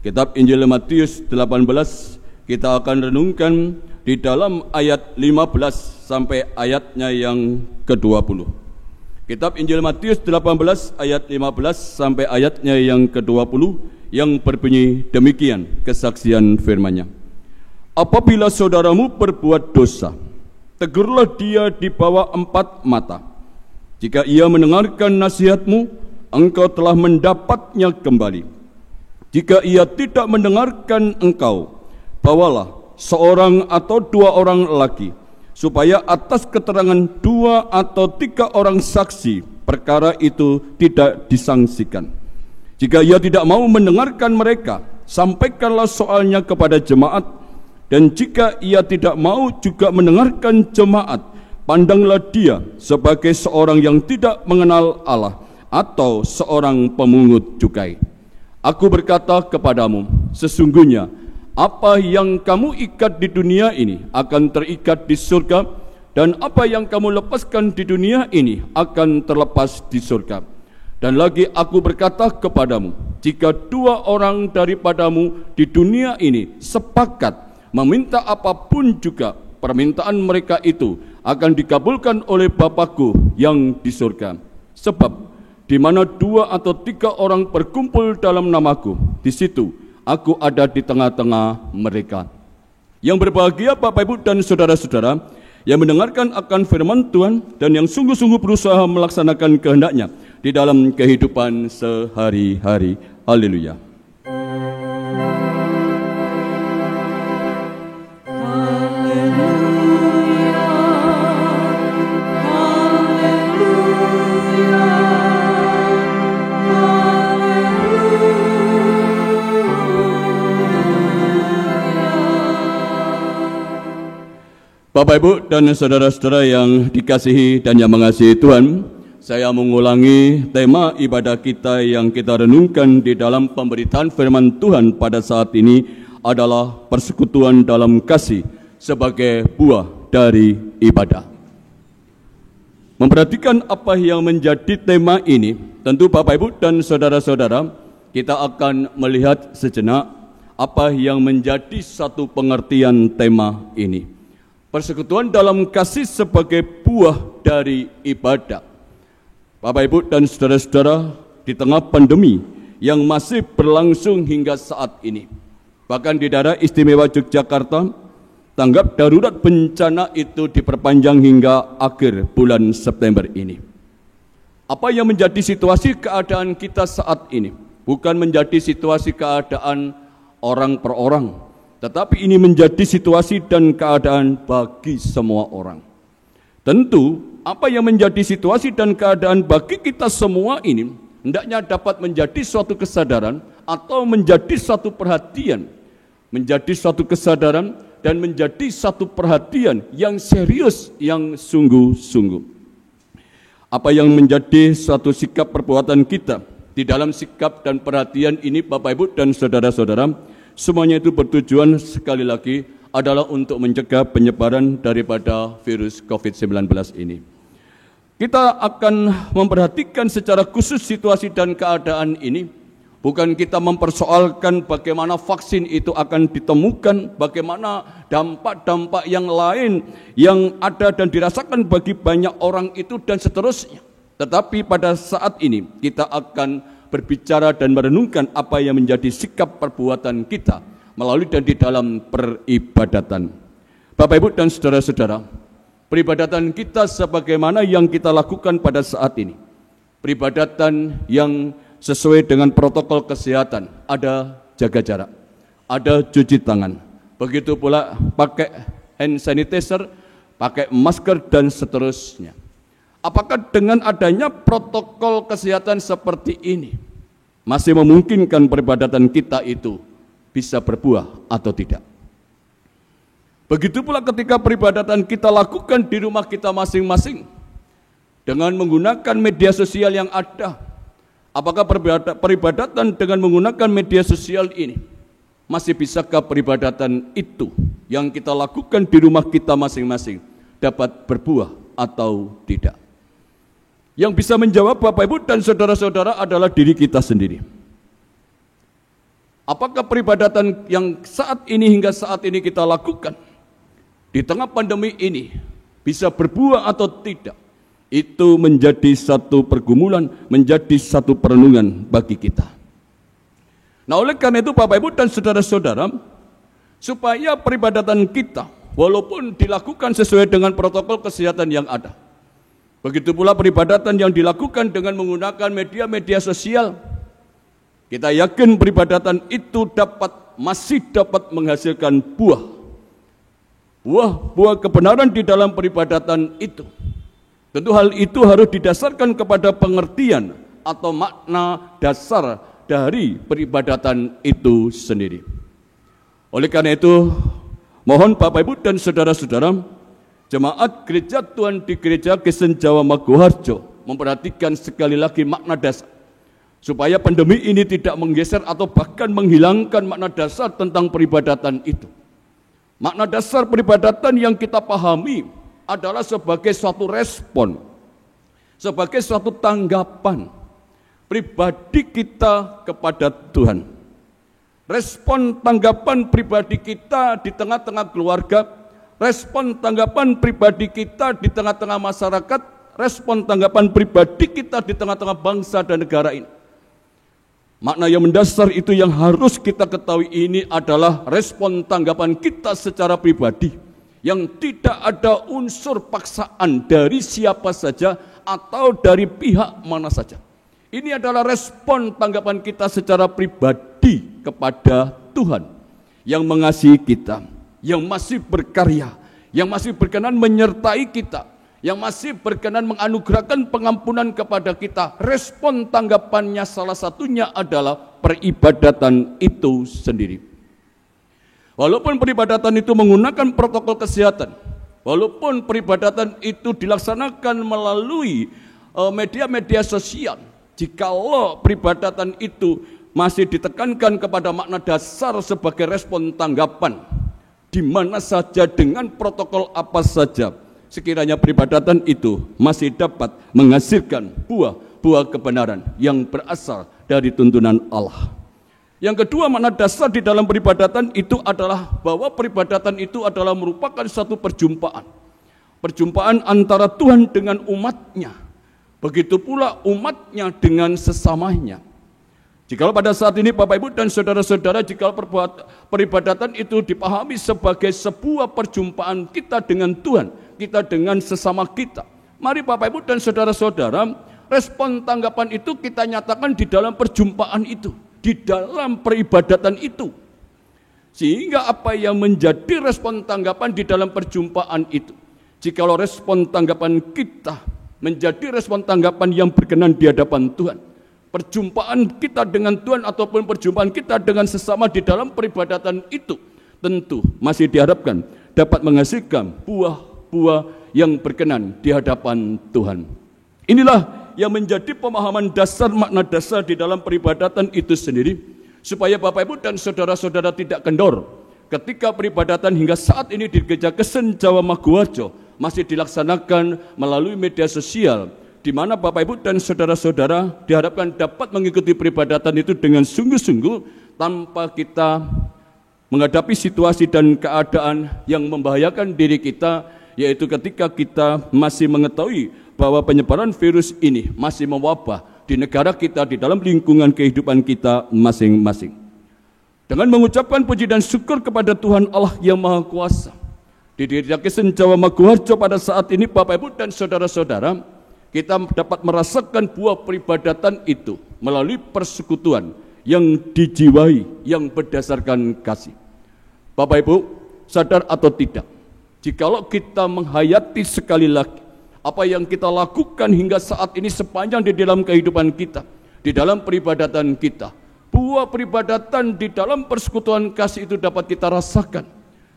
Kitab Injil Matius 18 kita akan renungkan di dalam ayat 15 sampai ayatnya yang ke-20. Kitab Injil Matius 18 ayat 15 sampai ayatnya yang ke-20 yang berbunyi demikian kesaksian firman-Nya. Apabila saudaramu berbuat dosa, tegurlah dia di bawah 4 mata. Jika ia mendengarkan nasihatmu, engkau telah mendapatnya kembali. Jika ia tidak mendengarkan engkau, bawalah seorang atau 2 orang lelaki, supaya atas keterangan 2 atau 3 orang saksi perkara itu tidak disangsikan. Jika ia tidak mau mendengarkan mereka, sampaikanlah soalnya kepada jemaat. Dan jika ia tidak mau juga mendengarkan jemaat, pandanglah dia sebagai seorang yang tidak mengenal Allah atau seorang pemungut cukai. Aku berkata kepadamu, sesungguhnya apa yang kamu ikat di dunia ini akan terikat di surga, dan apa yang kamu lepaskan di dunia ini akan terlepas di surga. Dan lagi aku berkata kepadamu, jika 2 orang daripadamu di dunia ini sepakat meminta apapun juga, permintaan mereka itu akan dikabulkan oleh Bapa-Ku yang di surga. Sebab di mana 2 atau 3 orang berkumpul dalam nama-Ku, di situ Aku ada di tengah-tengah mereka. Yang berbahagia Bapak Ibu dan saudara-saudara yang mendengarkan akan firman Tuhan dan yang sungguh-sungguh berusaha melaksanakan kehendak-Nya di dalam kehidupan sehari-hari. Haleluya. Bapak Ibu dan saudara-saudara yang dikasihi dan yang mengasihi Tuhan, saya mengulangi tema ibadah kita yang kita renungkan di dalam pemberitaan firman Tuhan pada saat ini adalah persekutuan dalam kasih sebagai buah dari ibadah. memperhatikan apa yang menjadi tema ini, tentu Bapak Ibu dan saudara-saudara, kita akan melihat sejenak apa yang menjadi satu pengertian tema ini. Persekutuan dalam kasih sebagai buah dari ibadah. Bapak Ibu dan saudara-saudara, di tengah pandemi yang masih berlangsung hingga saat ini, bahkan di daerah istimewa Yogyakarta, tanggap darurat bencana itu diperpanjang hingga akhir bulan September ini. Apa yang menjadi situasi keadaan kita saat ini? Bukan menjadi situasi keadaan orang per orang, tetapi ini menjadi situasi dan keadaan bagi semua orang. Tentu, apa yang menjadi situasi dan keadaan bagi kita semua ini hendaknya dapat menjadi suatu kesadaran atau menjadi suatu perhatian, menjadi suatu kesadaran dan menjadi satu perhatian yang serius, yang sungguh-sungguh. Apa yang menjadi suatu sikap perbuatan kita di dalam sikap dan perhatian ini, Bapak Ibu dan saudara-saudara, semuanya itu bertujuan sekali lagi adalah untuk mencegah penyebaran daripada virus COVID-19 ini. Kita akan memperhatikan secara khusus situasi dan keadaan ini. Bukan kita mempersoalkan bagaimana vaksin itu akan ditemukan, bagaimana dampak-dampak yang lain yang ada dan dirasakan bagi banyak orang itu dan seterusnya. Tetapi pada saat ini kita akan berbicara dan merenungkan apa yang menjadi sikap perbuatan kita melalui dan di dalam peribadatan. Bapak Ibu dan saudara-saudara, peribadatan kita sebagaimana yang kita lakukan pada saat ini, peribadatan yang sesuai dengan protokol kesehatan, ada jaga jarak, ada cuci tangan, begitu pula pakai hand sanitizer, pakai masker dan seterusnya. Apakah dengan adanya protokol kesehatan seperti ini masih memungkinkan peribadatan kita itu bisa berbuah atau tidak? Begitu pula ketika peribadatan kita lakukan di rumah kita masing-masing dengan menggunakan media sosial yang ada. Apakah peribadatan dengan menggunakan media sosial ini masih bisakah peribadatan itu yang kita lakukan di rumah kita masing-masing dapat berbuah atau tidak? Yang bisa menjawab Bapak Ibu dan saudara-saudara adalah diri kita sendiri. Apakah peribadatan yang saat ini hingga saat ini kita lakukan di tengah pandemi ini bisa berbuah atau tidak? Itu menjadi satu pergumulan, menjadi satu perenungan bagi kita. Nah, oleh karena itu Bapak Ibu dan saudara-saudara, supaya peribadatan kita walaupun dilakukan sesuai dengan protokol kesehatan yang ada, begitu pula peribadatan yang dilakukan dengan menggunakan media-media sosial, kita yakin peribadatan itu masih dapat menghasilkan buah kebenaran di dalam peribadatan itu. Tentu hal itu harus didasarkan kepada pengertian atau makna dasar dari peribadatan itu sendiri. Oleh karena itu, mohon Bapak Ibu dan saudara-saudara, Jemaat Gereja Tuhan di Gereja Kristen Jawa Maguharjo memperhatikan sekali lagi makna dasar, supaya pandemi ini tidak menggeser atau bahkan menghilangkan makna dasar tentang peribadatan itu. Makna dasar peribadatan yang kita pahami adalah sebagai suatu respon, sebagai suatu tanggapan pribadi kita kepada Tuhan. Respon tanggapan pribadi kita di tengah-tengah keluarga, respon tanggapan pribadi kita di tengah-tengah masyarakat, respon tanggapan pribadi kita di tengah-tengah bangsa dan negara ini. Makna yang mendasar itu yang harus kita ketahui ini adalah respon tanggapan kita secara pribadi, yang tidak ada unsur paksaan dari siapa saja atau dari pihak mana saja. Ini adalah respon tanggapan kita secara pribadi kepada Tuhan yang mengasihi kita, yang masih berkarya, yang masih berkenan menyertai kita, yang masih berkenan menganugerahkan pengampunan kepada kita. Respon tanggapannya salah satunya adalah peribadatan itu sendiri. Walaupun peribadatan itu menggunakan protokol kesehatan, walaupun peribadatan itu dilaksanakan melalui media-media sosial, jikalau peribadatan itu masih ditekankan kepada makna dasar sebagai respon tanggapan, di mana saja dengan protokol apa saja, sekiranya peribadatan itu masih dapat menghasilkan buah kebenaran yang berasal dari tuntunan Allah. Yang kedua, makna dasar di dalam peribadatan itu adalah bahwa peribadatan itu adalah merupakan satu perjumpaan. Perjumpaan antara Tuhan dengan umatnya. Begitu pula umatnya dengan sesamanya. Jikalau pada saat ini Bapak Ibu dan saudara-saudara, jikalau peribadatan itu dipahami sebagai sebuah perjumpaan kita dengan Tuhan, kita dengan sesama kita, mari Bapak Ibu dan saudara-saudara, respon tanggapan itu kita nyatakan di dalam perjumpaan itu, di dalam peribadatan itu. Sehingga apa yang menjadi respon tanggapan di dalam perjumpaan itu, jikalau respon tanggapan kita menjadi respon tanggapan yang berkenan di hadapan Tuhan, perjumpaan kita dengan Tuhan ataupun perjumpaan kita dengan sesama di dalam peribadatan itu tentu masih diharapkan dapat menghasilkan buah-buah yang berkenan di hadapan Tuhan. Inilah yang menjadi pemahaman dasar, makna dasar di dalam peribadatan itu sendiri, supaya Bapak Ibu dan saudara-saudara tidak kendor ketika peribadatan hingga saat ini di Gereja Kristen Jawa Maguwarjo masih dilaksanakan melalui media sosial, di mana Bapak Ibu dan saudara-saudara diharapkan dapat mengikuti peribadatan itu dengan sungguh-sungguh tanpa kita menghadapi situasi dan keadaan yang membahayakan diri kita, yaitu ketika kita masih mengetahui bahwa penyebaran virus ini masih mewabah di negara kita, di dalam lingkungan kehidupan kita masing-masing. Dengan mengucapkan puji dan syukur kepada Tuhan Allah yang Maha Kuasa, di Gereja Kristen Jawa Maguwarjo pada saat ini Bapak Ibu dan saudara-saudara, kita dapat merasakan buah peribadatan itu melalui persekutuan yang dijiwai, yang berdasarkan kasih. Bapak Ibu, sadar atau tidak, jikalau kita menghayati sekali lagi apa yang kita lakukan hingga saat ini sepanjang di dalam kehidupan kita, di dalam peribadatan kita, buah peribadatan di dalam persekutuan kasih itu dapat kita rasakan.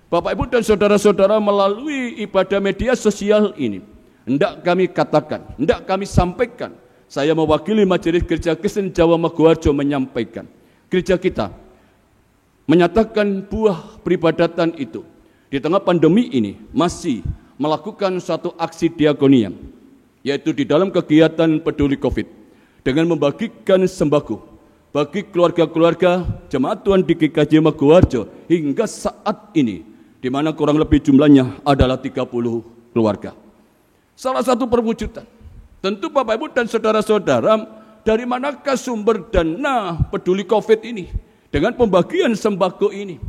Bapak Ibu dan saudara-saudara, melalui ibadah media sosial ini, hendak kami katakan, hendak kami sampaikan, saya mewakili Majelis Gereja Kristen Jawa Maguwarjo menyampaikan, gereja kita menyatakan buah peribadatan itu di tengah pandemi ini masih melakukan suatu aksi diakonia, yaitu di dalam kegiatan peduli COVID, dengan membagikan sembako bagi keluarga-keluarga jemaat Tuhan di GKJ Maguwarjo hingga saat ini, di mana kurang lebih jumlahnya adalah 30 keluarga. Salah satu perwujudan, tentu Bapak Ibu dan saudara-saudara, dari manakah sumber dana peduli COVID ini dengan pembagian sembako ini?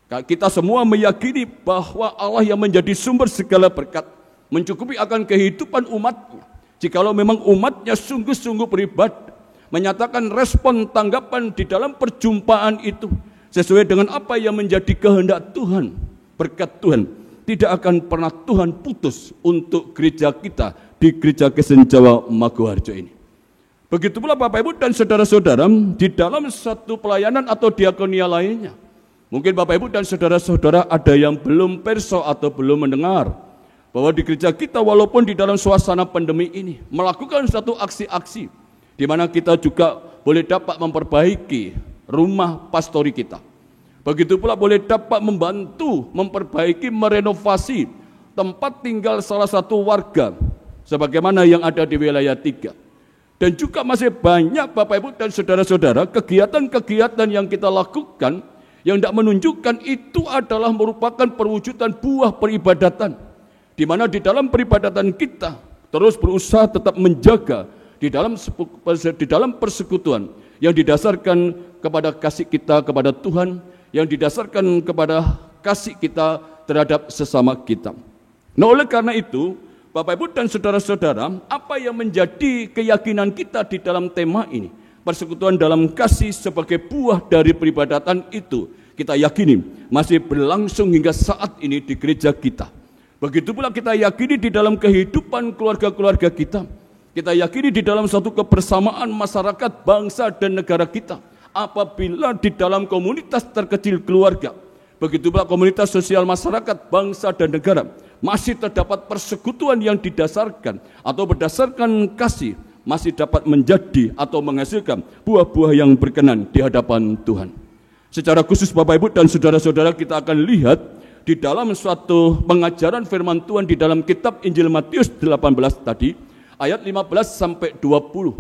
Kita semua meyakini bahwa Allah yang menjadi sumber segala berkat mencukupi akan kehidupan umatnya. Jikalau memang umatnya sungguh-sungguh beribadah, menyatakan respon tanggapan di dalam perjumpaan itu sesuai dengan apa yang menjadi kehendak Tuhan, berkat Tuhan tidak akan pernah Tuhan putus untuk gereja kita di Gereja Kristen Jawa Maguwarjo ini. Begitu pula Bapak Ibu dan saudara-saudara, di dalam satu pelayanan atau diakonia lainnya, mungkin Bapak Ibu dan saudara-saudara ada yang belum perso atau belum mendengar bahwa di gereja kita walaupun di dalam suasana pandemi ini melakukan satu aksi-aksi di mana kita juga boleh dapat memperbaiki rumah pastori kita. Begitu pula boleh dapat membantu, memperbaiki, merenovasi tempat tinggal salah satu warga sebagaimana yang ada di wilayah 3. Dan juga masih banyak Bapak Ibu dan saudara-saudara kegiatan-kegiatan yang kita lakukan yang tidak menunjukkan itu adalah merupakan perwujudan buah peribadatan, di mana di dalam peribadatan kita terus berusaha tetap menjaga di dalam persekutuan yang didasarkan kepada kasih kita kepada Tuhan, yang didasarkan kepada kasih kita terhadap sesama kita. Nah, oleh karena itu, Bapak Ibu dan saudara-saudara, apa yang menjadi keyakinan kita di dalam tema ini, persekutuan dalam kasih sebagai buah dari peribadatan itu, kita yakini masih berlangsung hingga saat ini di gereja kita. Begitu pula kita yakini di dalam kehidupan keluarga-keluarga kita. Kita yakini di dalam satu kebersamaan masyarakat, bangsa dan negara kita. Apabila di dalam komunitas terkecil keluarga, begitu pula komunitas sosial masyarakat, bangsa dan negara, masih terdapat persekutuan yang didasarkan atau berdasarkan kasih, masih dapat menjadi atau menghasilkan buah-buah yang berkenan di hadapan Tuhan. Secara khusus Bapak Ibu dan saudara-saudara, kita akan lihat di dalam suatu pengajaran firman Tuhan di dalam kitab Injil Matius 18 tadi, ayat 15 sampai 20.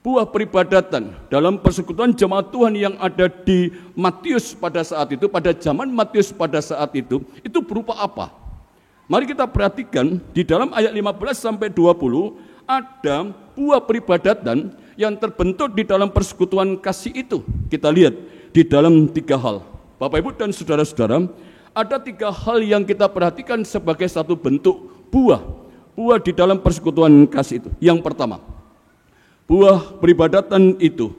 Buah peribadatan dalam persekutuan jemaat Tuhan yang ada di Matius pada saat itu, pada zaman Matius pada saat itu berupa apa? Mari kita perhatikan di dalam ayat 15 sampai 20 ada buah peribadatan yang terbentuk di dalam persekutuan kasih itu. Kita lihat di dalam 3 hal. Bapak Ibu dan saudara-saudara, ada 3 hal yang kita perhatikan sebagai satu bentuk buah di dalam persekutuan kasih itu. Yang pertama, buah peribadatan itu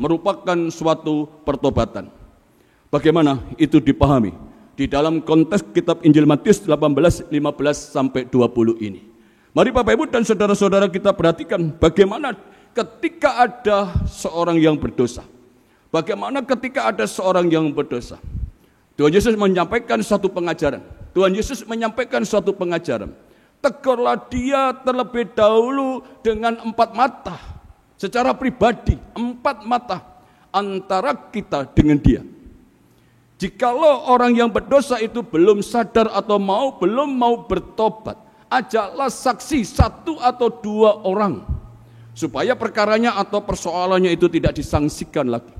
merupakan suatu pertobatan. Bagaimana itu dipahami? Di dalam konteks kitab Injil Matius 18, 15 sampai 20 ini. Mari Bapak Ibu dan saudara-saudara kita perhatikan bagaimana ketika ada seorang yang berdosa. Bagaimana ketika ada seorang yang berdosa. Tuhan Yesus menyampaikan suatu pengajaran. Tegurlah dia terlebih dahulu dengan 4 mata. Secara pribadi, 4 mata antara kita dengan dia. Jikalau orang yang berdosa itu belum sadar atau belum mau bertobat, ajaklah saksi 1 atau 2 orang, supaya perkaranya atau persoalannya itu tidak disangsikan lagi.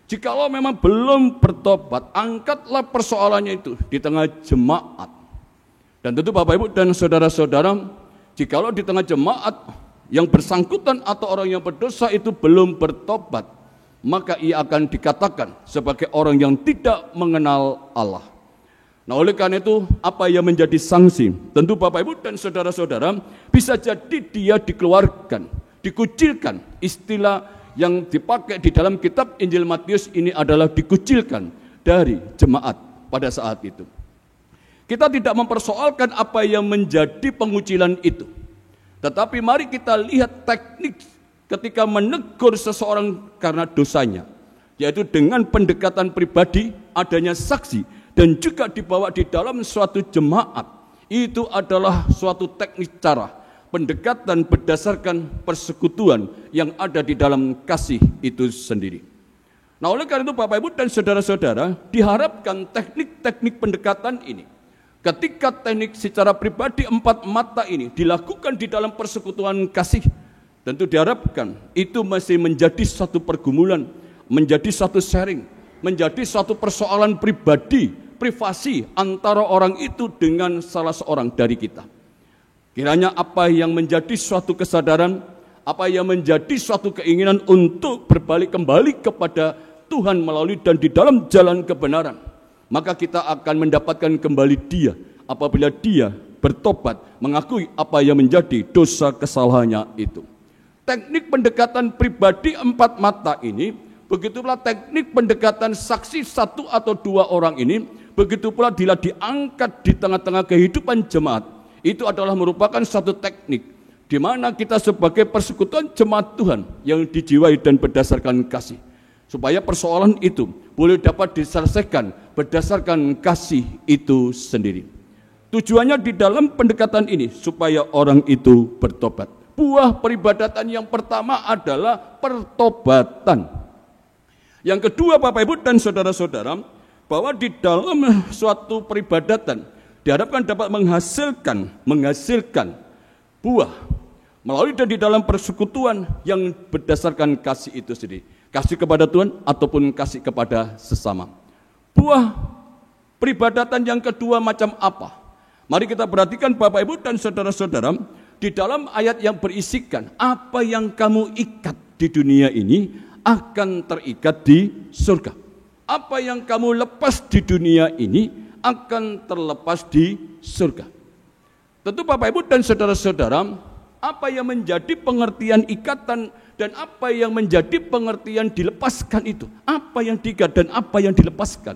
Jikalau memang belum bertobat, angkatlah persoalannya itu di tengah jemaat. Dan tentu Bapak Ibu dan saudara-saudara, jikalau di tengah jemaat yang bersangkutan atau orang yang berdosa itu belum bertobat, maka ia akan dikatakan sebagai orang yang tidak mengenal Allah. Nah, oleh karena itu, apa yang menjadi sanksi? Tentu Bapak Ibu dan saudara-saudara, bisa jadi dia dikeluarkan, dikucilkan. Istilah yang dipakai di dalam kitab Injil Matius ini adalah dikucilkan dari jemaat pada saat itu. Kita tidak mempersoalkan apa yang menjadi pengucilan itu. Tetapi mari kita lihat teknik ketika menegur seseorang karena dosanya, yaitu dengan pendekatan pribadi, adanya saksi, dan juga dibawa di dalam suatu jemaat. Itu adalah suatu teknik cara pendekatan berdasarkan persekutuan yang ada di dalam kasih itu sendiri. Nah, oleh karena itu Bapak Ibu dan saudara-saudara, diharapkan teknik-teknik pendekatan ini, ketika teknik secara pribadi 4 mata ini dilakukan di dalam persekutuan kasih, tentu diharapkan itu masih menjadi satu pergumulan, menjadi satu sharing, menjadi satu persoalan pribadi, privasi antara orang itu dengan salah seorang dari kita. Kiranya apa yang menjadi suatu kesadaran, apa yang menjadi suatu keinginan untuk berbalik kembali kepada Tuhan melalui dan di dalam jalan kebenaran, maka kita akan mendapatkan kembali dia apabila dia bertobat, mengakui apa yang menjadi dosa kesalahannya itu. Teknik pendekatan pribadi 4 mata ini, begitu pula teknik pendekatan saksi 1 atau 2 orang ini, begitu pula bila diangkat di tengah-tengah kehidupan jemaat, itu adalah merupakan satu teknik di mana kita sebagai persekutuan jemaat Tuhan yang dijiwai dan berdasarkan kasih, supaya persoalan itu boleh dapat diselesaikan berdasarkan kasih itu sendiri. Tujuannya di dalam pendekatan ini supaya orang itu bertobat. Buah peribadatan yang pertama adalah pertobatan. Yang kedua Bapak Ibu dan saudara-saudara, bahwa di dalam suatu peribadatan diharapkan dapat menghasilkan buah melalui dan di dalam persekutuan yang berdasarkan kasih itu sendiri. Kasih kepada Tuhan ataupun kasih kepada sesama. Buah peribadatan yang kedua macam apa? Mari kita perhatikan Bapak Ibu dan saudara-saudara, di dalam ayat yang berisikan, apa yang kamu ikat di dunia ini akan terikat di surga. Apa yang kamu lepas di dunia ini akan terlepas di surga. Tentu Bapak Ibu dan saudara-saudara, apa yang menjadi pengertian ikatan dan apa yang menjadi pengertian dilepaskan itu, apa yang diikat dan apa yang dilepaskan.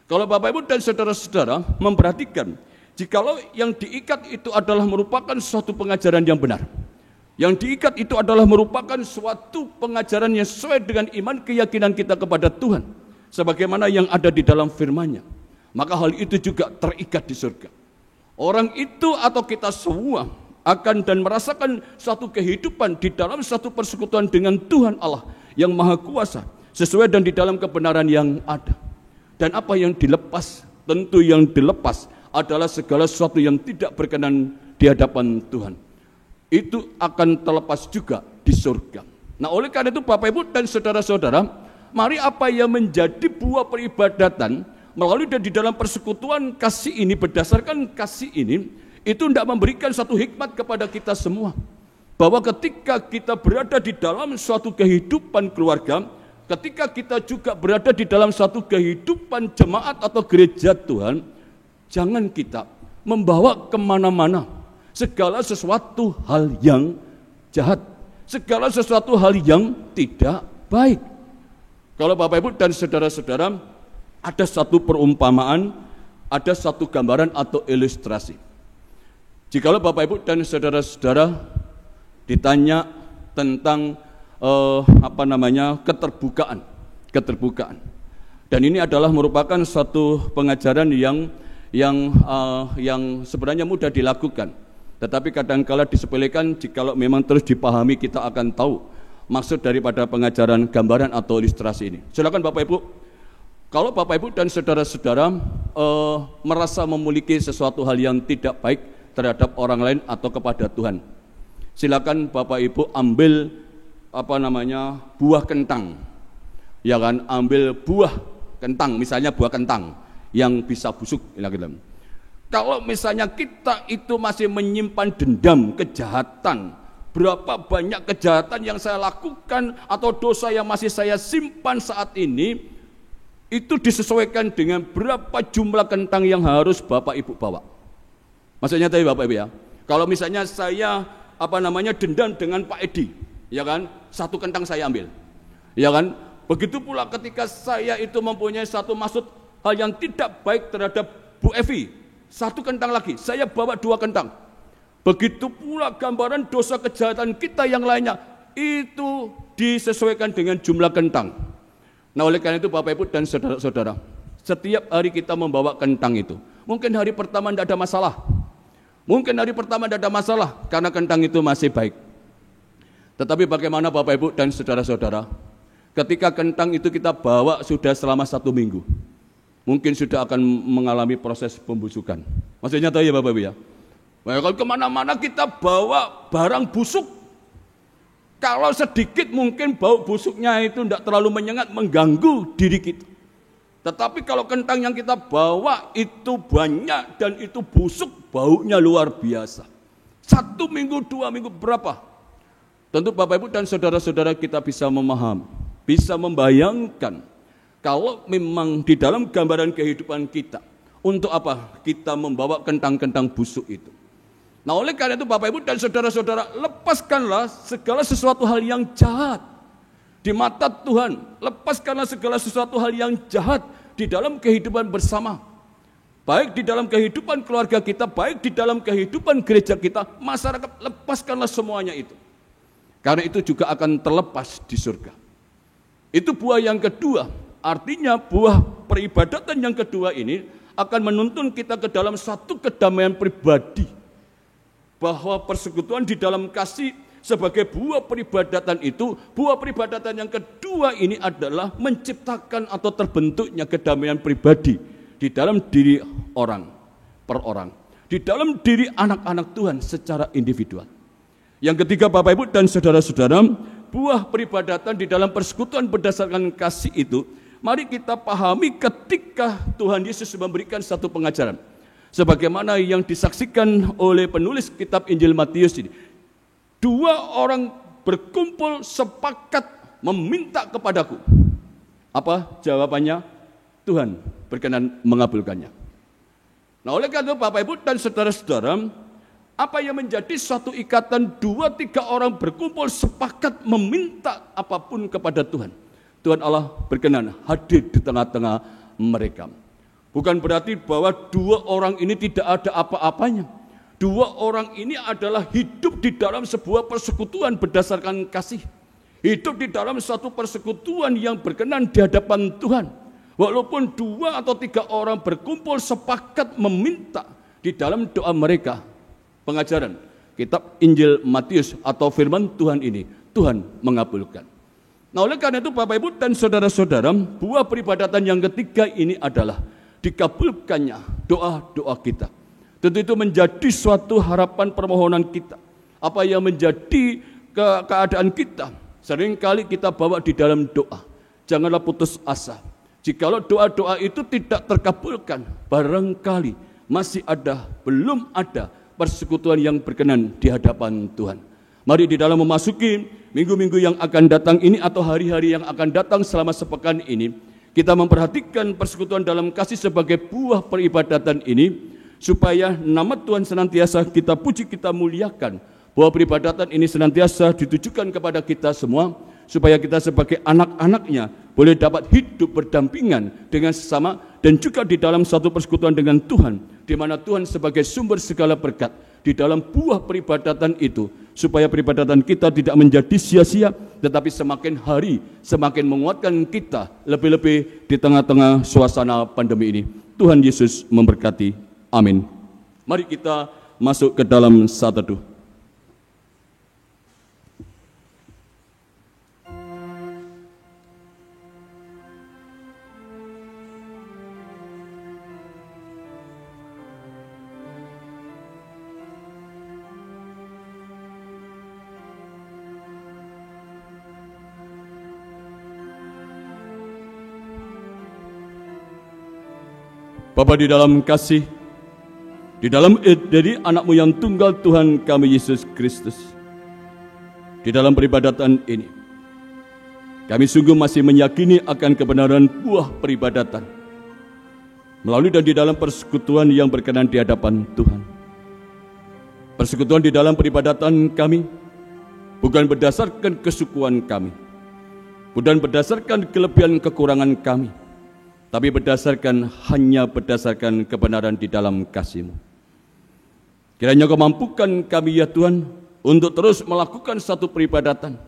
Kalau Bapak Ibu dan saudara-saudara memperhatikan, jikalau yang diikat itu adalah merupakan suatu pengajaran yang benar, yang diikat itu adalah merupakan suatu pengajaran yang sesuai dengan iman keyakinan kita kepada Tuhan, sebagaimana yang ada di dalam firman-Nya, maka hal itu juga terikat di surga. Orang itu atau kita semua akan dan merasakan satu kehidupan di dalam satu persekutuan dengan Tuhan Allah yang Maha Kuasa, sesuai dan di dalam kebenaran yang ada. Dan apa yang dilepas tentu yang dilepas adalah segala sesuatu yang tidak berkenan di hadapan Tuhan. Itu akan terlepas juga di surga. Nah, oleh karena itu Bapak Ibu dan saudara-saudara, mari apa yang menjadi buah peribadatan melalui dan di dalam persekutuan kasih ini, berdasarkan kasih ini, itu tidak memberikan satu hikmat kepada kita semua. Bahwa ketika kita berada di dalam suatu kehidupan keluarga, ketika kita juga berada di dalam suatu kehidupan jemaat atau gereja Tuhan, jangan kita membawa kemana-mana segala sesuatu hal yang jahat, segala sesuatu hal yang tidak baik. Kalau Bapak Ibu dan saudara-saudara, ada satu perumpamaan, ada satu gambaran atau ilustrasi. Jikalau Bapak Ibu dan saudara-saudara ditanya tentang keterbukaan. Dan ini adalah merupakan suatu pengajaran yang sebenarnya mudah dilakukan. Tetapi kadang-kala disepelekan, jikalau memang terus dipahami kita akan tahu maksud daripada pengajaran gambaran atau ilustrasi ini. Silakan Bapak Ibu. Kalau Bapak Ibu dan saudara-saudara merasa memiliki sesuatu hal yang tidak baik terhadap orang lain atau kepada Tuhan, silakan Bapak Ibu ambil buah kentang. Ya kan, ambil buah kentang, misalnya buah kentang yang bisa busuk. Kalau misalnya kita itu masih menyimpan dendam, kejahatan, berapa banyak kejahatan yang saya lakukan atau dosa yang masih saya simpan saat ini, itu disesuaikan dengan berapa jumlah kentang yang harus Bapak Ibu bawa. Maksudnya tadi Bapak Ibu ya, kalau misalnya saya dendam dengan Pak Edi, ya kan, satu kentang saya ambil, ya kan. Begitu pula ketika saya itu mempunyai satu maksud hal yang tidak baik terhadap Bu Evi, satu kentang lagi, saya bawa 2 kentang. Begitu pula gambaran dosa kejahatan kita yang lainnya, itu disesuaikan dengan jumlah kentang. Nah, oleh karena itu Bapak Ibu dan saudara-saudara, setiap hari kita membawa kentang itu. Mungkin hari pertama tidak ada masalah. Mungkin hari pertama tidak ada masalah karena kentang itu masih baik. Tetapi bagaimana Bapak Ibu dan saudara-saudara, ketika kentang itu kita bawa sudah selama 1 minggu, mungkin sudah akan mengalami proses pembusukan. Maksudnya tahu ya Bapak Ibu ya? Kalau kemana-mana kita bawa barang busuk, kalau sedikit mungkin bau busuknya itu tidak terlalu menyengat, mengganggu diri kita. Tetapi kalau kentang yang kita bawa itu banyak dan itu busuk, baunya luar biasa. 1 minggu, 2 minggu, berapa? Tentu Bapak Ibu dan saudara-saudara kita bisa memahami, bisa membayangkan, kalau memang di dalam gambaran kehidupan kita, untuk apa kita membawa kentang-kentang busuk itu. Nah, oleh karena itu Bapak Ibu dan saudara-saudara, lepaskanlah segala sesuatu hal yang jahat di mata Tuhan. Lepaskanlah segala sesuatu hal yang jahat di dalam kehidupan bersama, baik di dalam kehidupan keluarga kita, baik di dalam kehidupan gereja kita, masyarakat. Lepaskanlah semuanya itu, karena itu juga akan terlepas di surga. Itu buah yang kedua. Artinya buah peribadatan yang kedua ini akan menuntun kita ke dalam satu kedamaian pribadi, bahwa persekutuan di dalam kasih sebagai buah peribadatan itu, buah peribadatan yang kedua ini adalah menciptakan atau terbentuknya kedamaian pribadi di dalam diri orang per orang, di dalam diri anak-anak Tuhan secara individual. Yang ketiga Bapak Ibu dan saudara-saudara, buah peribadatan di dalam persekutuan berdasarkan kasih itu, mari kita pahami ketika Tuhan Yesus memberikan satu pengajaran. Sebagaimana yang disaksikan oleh penulis kitab Injil Matius ini. 2 orang berkumpul sepakat meminta kepadaku. Apa jawabannya? Tuhan berkenan mengabulkannya. Nah, oleh karena itu Bapak Ibu dan saudara-saudara, apa yang menjadi suatu ikatan 2-3 orang berkumpul sepakat meminta apapun kepada Tuhan, Tuhan Allah berkenan hadir di tengah-tengah mereka. Bukan berarti bahwa 2 orang ini tidak ada apa-apanya. 2 orang ini adalah hidup di dalam sebuah persekutuan berdasarkan kasih. Hidup di dalam suatu persekutuan yang berkenan di hadapan Tuhan. Walaupun 2 atau 3 orang berkumpul sepakat meminta di dalam doa mereka. Pengajaran kitab Injil Matius atau firman Tuhan ini, Tuhan mengabulkan. Nah, oleh karena itu Bapak Ibu dan saudara-saudara, buah peribadatan yang ketiga ini adalah dikabulkannya doa-doa kita. Tentu itu menjadi suatu harapan permohonan kita. Apa yang menjadi keadaan kita, seringkali kita bawa di dalam doa. Janganlah putus asa. Jikalau doa-doa itu tidak terkabulkan, barangkali masih ada, belum ada persekutuan yang berkenan di hadapan Tuhan. Mari di dalam memasuki minggu-minggu yang akan datang ini atau hari-hari yang akan datang selama sepekan ini, kita memperhatikan persekutuan dalam kasih sebagai buah peribadatan ini, supaya nama Tuhan senantiasa kita puji, kita muliakan, bahwa peribadatan ini senantiasa ditujukan kepada kita semua, supaya kita sebagai anak-anaknya boleh dapat hidup berdampingan dengan sesama, dan juga di dalam satu persekutuan dengan Tuhan, di mana Tuhan sebagai sumber segala berkat di dalam buah peribadatan itu, supaya peribadatan kita tidak menjadi sia-sia, tetapi semakin hari semakin menguatkan kita, lebih-lebih di tengah-tengah suasana pandemi ini. Tuhan Yesus memberkati. Amin. Mari kita masuk ke dalam saat teduh. Bapa di dalam kasih, di dalam dari anak-Mu yang tunggal Tuhan kami Yesus Kristus, di dalam peribadatan ini, kami sungguh masih meyakini akan kebenaran buah peribadatan, melalui dan di dalam persekutuan yang berkenan di hadapan Tuhan. Persekutuan di dalam peribadatan kami bukan berdasarkan kesukuan kami, bukan berdasarkan kelebihan kekurangan kami, tapi hanya berdasarkan kebenaran di dalam kasih-Mu. Kiranya Kau mampukan kami ya Tuhan, untuk terus melakukan satu peribadatan,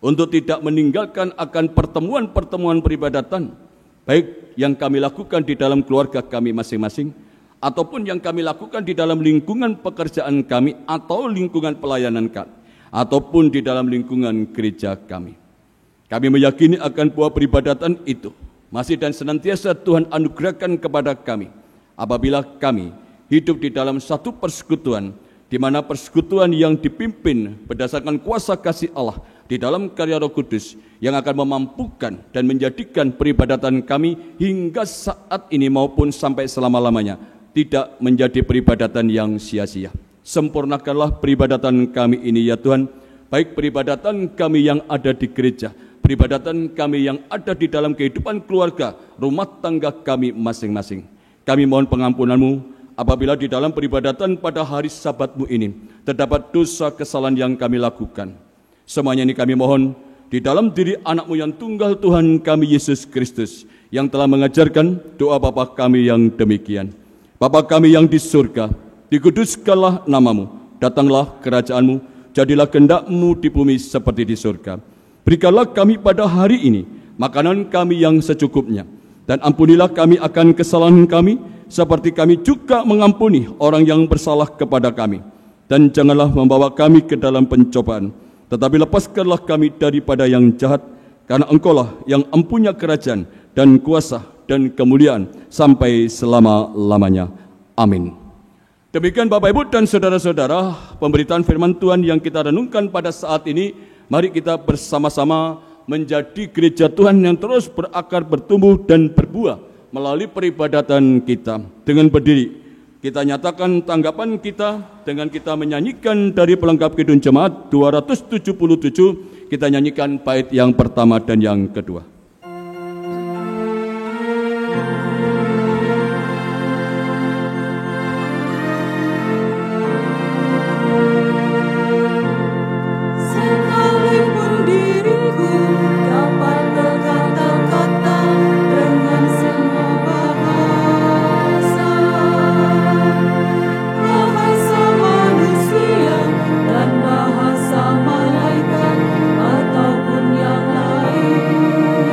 untuk tidak meninggalkan akan pertemuan-pertemuan peribadatan, baik yang kami lakukan di dalam keluarga kami masing-masing, ataupun yang kami lakukan di dalam lingkungan pekerjaan kami, atau lingkungan pelayanan kami, ataupun di dalam lingkungan gereja kami. Kami meyakini akan buah peribadatan itu masih dan senantiasa Tuhan anugerahkan kepada kami, apabila kami hidup di dalam satu persekutuan, di mana persekutuan yang dipimpin berdasarkan kuasa kasih Allah di dalam karya Roh Kudus, yang akan memampukan dan menjadikan peribadatan kami hingga saat ini maupun sampai selama-lamanya tidak menjadi peribadatan yang sia-sia. Sempurnakanlah peribadatan kami ini ya Tuhan, baik peribadatan kami yang ada di gereja, peribadatan kami yang ada di dalam kehidupan keluarga, rumah tangga kami masing-masing. Kami mohon pengampunan-Mu apabila di dalam peribadatan pada hari Sabat-Mu ini terdapat dosa kesalahan yang kami lakukan. Semuanya ini kami mohon di dalam diri anak-Mu yang tunggal Tuhan kami Yesus Kristus, yang telah mengajarkan doa Bapa kami yang demikian. Bapa kami yang di surga, dikuduskanlah nama-Mu, datanglah kerajaan-Mu, jadilah kehendak-Mu di bumi seperti di surga. Berikanlah kami pada hari ini makanan kami yang secukupnya, dan ampunilah kami akan kesalahan kami, seperti kami juga mengampuni orang yang bersalah kepada kami. Dan janganlah membawa kami ke dalam pencobaan, tetapi lepaskanlah kami daripada yang jahat, karena Engkau-lah yang empunya kerajaan dan kuasa dan kemuliaan sampai selama-lamanya. Amin. Demikian Bapak Ibu dan saudara-saudara, pemberitaan firman Tuhan yang kita renungkan pada saat ini. Mari kita bersama-sama menjadi gereja Tuhan yang terus berakar, bertumbuh dan berbuah melalui peribadatan kita. Dengan berdiri, kita nyatakan tanggapan kita dengan kita menyanyikan dari pelengkap Kidung Jemaat 277. Kita nyanyikan bait yang pertama dan yang kedua. Bahasa malaikat ataupun yang lain,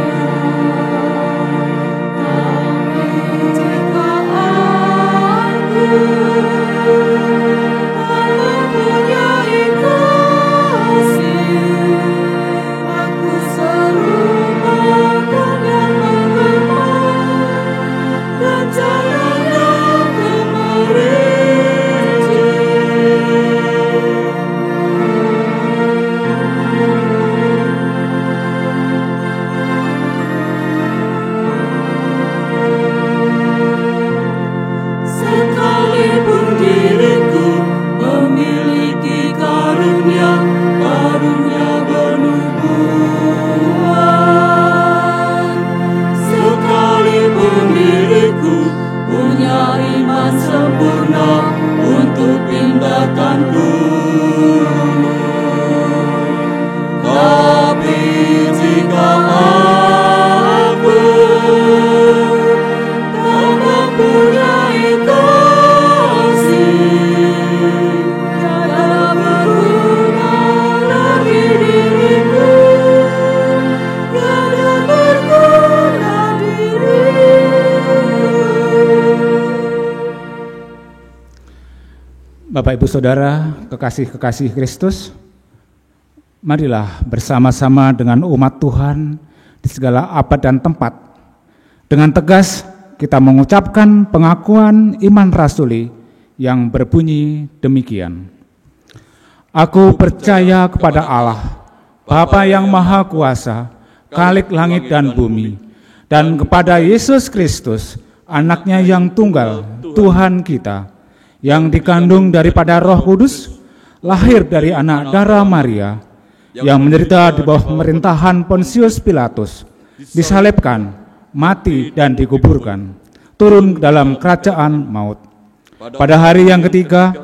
Bapak Ibu Saudara, kekasih-kekasih Kristus, marilah bersama-sama dengan umat Tuhan di segala abad dan tempat, dengan tegas kita mengucapkan pengakuan iman rasuli yang berbunyi demikian. Aku percaya kepada Allah, Bapa yang Maha Kuasa, Khalik langit dan bumi, dan kepada Yesus Kristus, Anaknya yang tunggal, Tuhan kita, yang dikandung daripada Roh Kudus, lahir dari anak darah Maria, yang menderita di bawah pemerintahan Pontius Pilatus, disalibkan, mati dan dikuburkan, turun ke dalam kerajaan maut. Pada hari yang ketiga,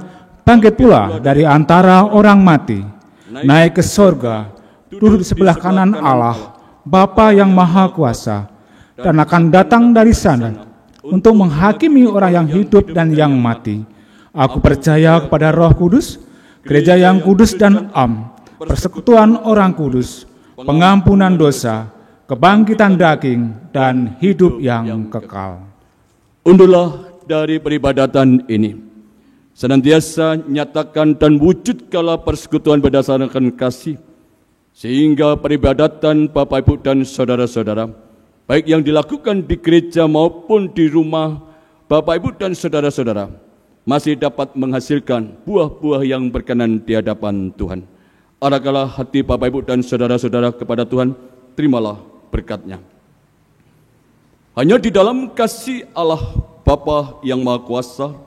bangkit pula dari antara orang mati, naik ke sorga, duduk di sebelah kanan Allah, Bapa yang Maha Kuasa, dan akan datang dari sana untuk menghakimi orang yang hidup dan yang mati. Aku percaya kepada Roh Kudus, gereja yang kudus dan am, persekutuan orang kudus, pengampunan dosa, kebangkitan daging, dan hidup yang kekal. Undurlah dari peribadatan ini, senantiasa nyatakan dan wujudkanlah persekutuan berdasarkan kasih, sehingga peribadatan Bapak Ibu dan saudara-saudara, baik yang dilakukan di gereja maupun di rumah Bapak Ibu dan saudara-saudara, masih dapat menghasilkan buah-buah yang berkenan di hadapan Tuhan. Arahkanlah hati Bapak Ibu dan saudara-saudara kepada Tuhan, terimalah berkat-Nya. Hanya di dalam kasih Allah Bapa yang Maha Kuasa,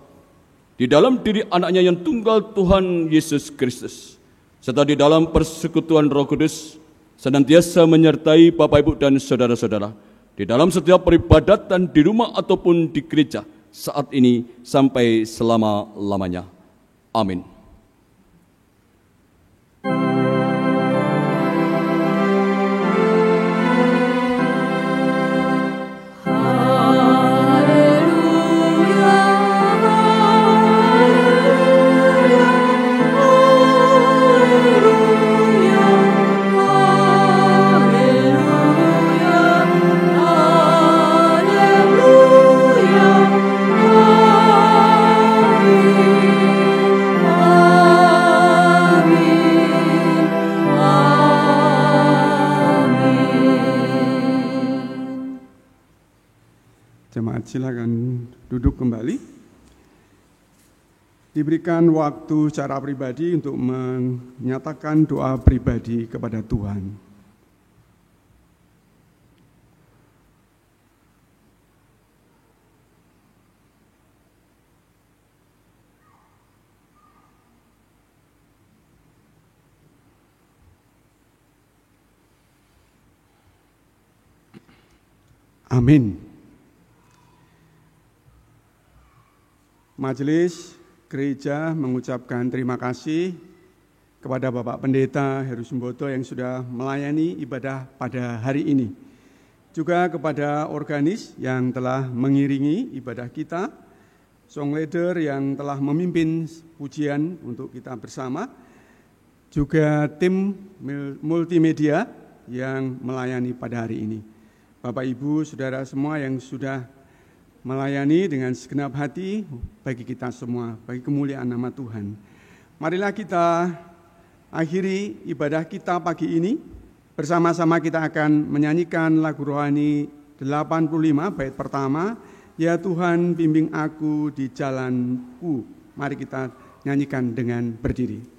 di dalam diri Anaknya yang tunggal Tuhan Yesus Kristus, serta di dalam persekutuan Roh Kudus, senantiasa menyertai Bapak Ibu dan saudara-saudara di dalam setiap peribadatan di rumah ataupun di gereja saat ini sampai selama-lamanya. Amin. Silakan duduk kembali. Diberikan waktu secara pribadi untuk menyatakan doa pribadi kepada Tuhan. Amin. Majelis Gereja mengucapkan terima kasih kepada Bapak Pendeta Heru Sembodo yang sudah melayani ibadah pada hari ini. Juga kepada organis yang telah mengiringi ibadah kita, song leader yang telah memimpin pujian untuk kita bersama, juga tim multimedia yang melayani pada hari ini. Bapak Ibu, Saudara semua yang sudah melayani dengan segenap hati bagi kita semua, bagi kemuliaan nama Tuhan. Marilah kita akhiri ibadah kita pagi ini. Bersama-sama kita akan menyanyikan lagu rohani 85 bait pertama, Ya Tuhan bimbing aku di jalanku. Mari kita nyanyikan dengan berdiri.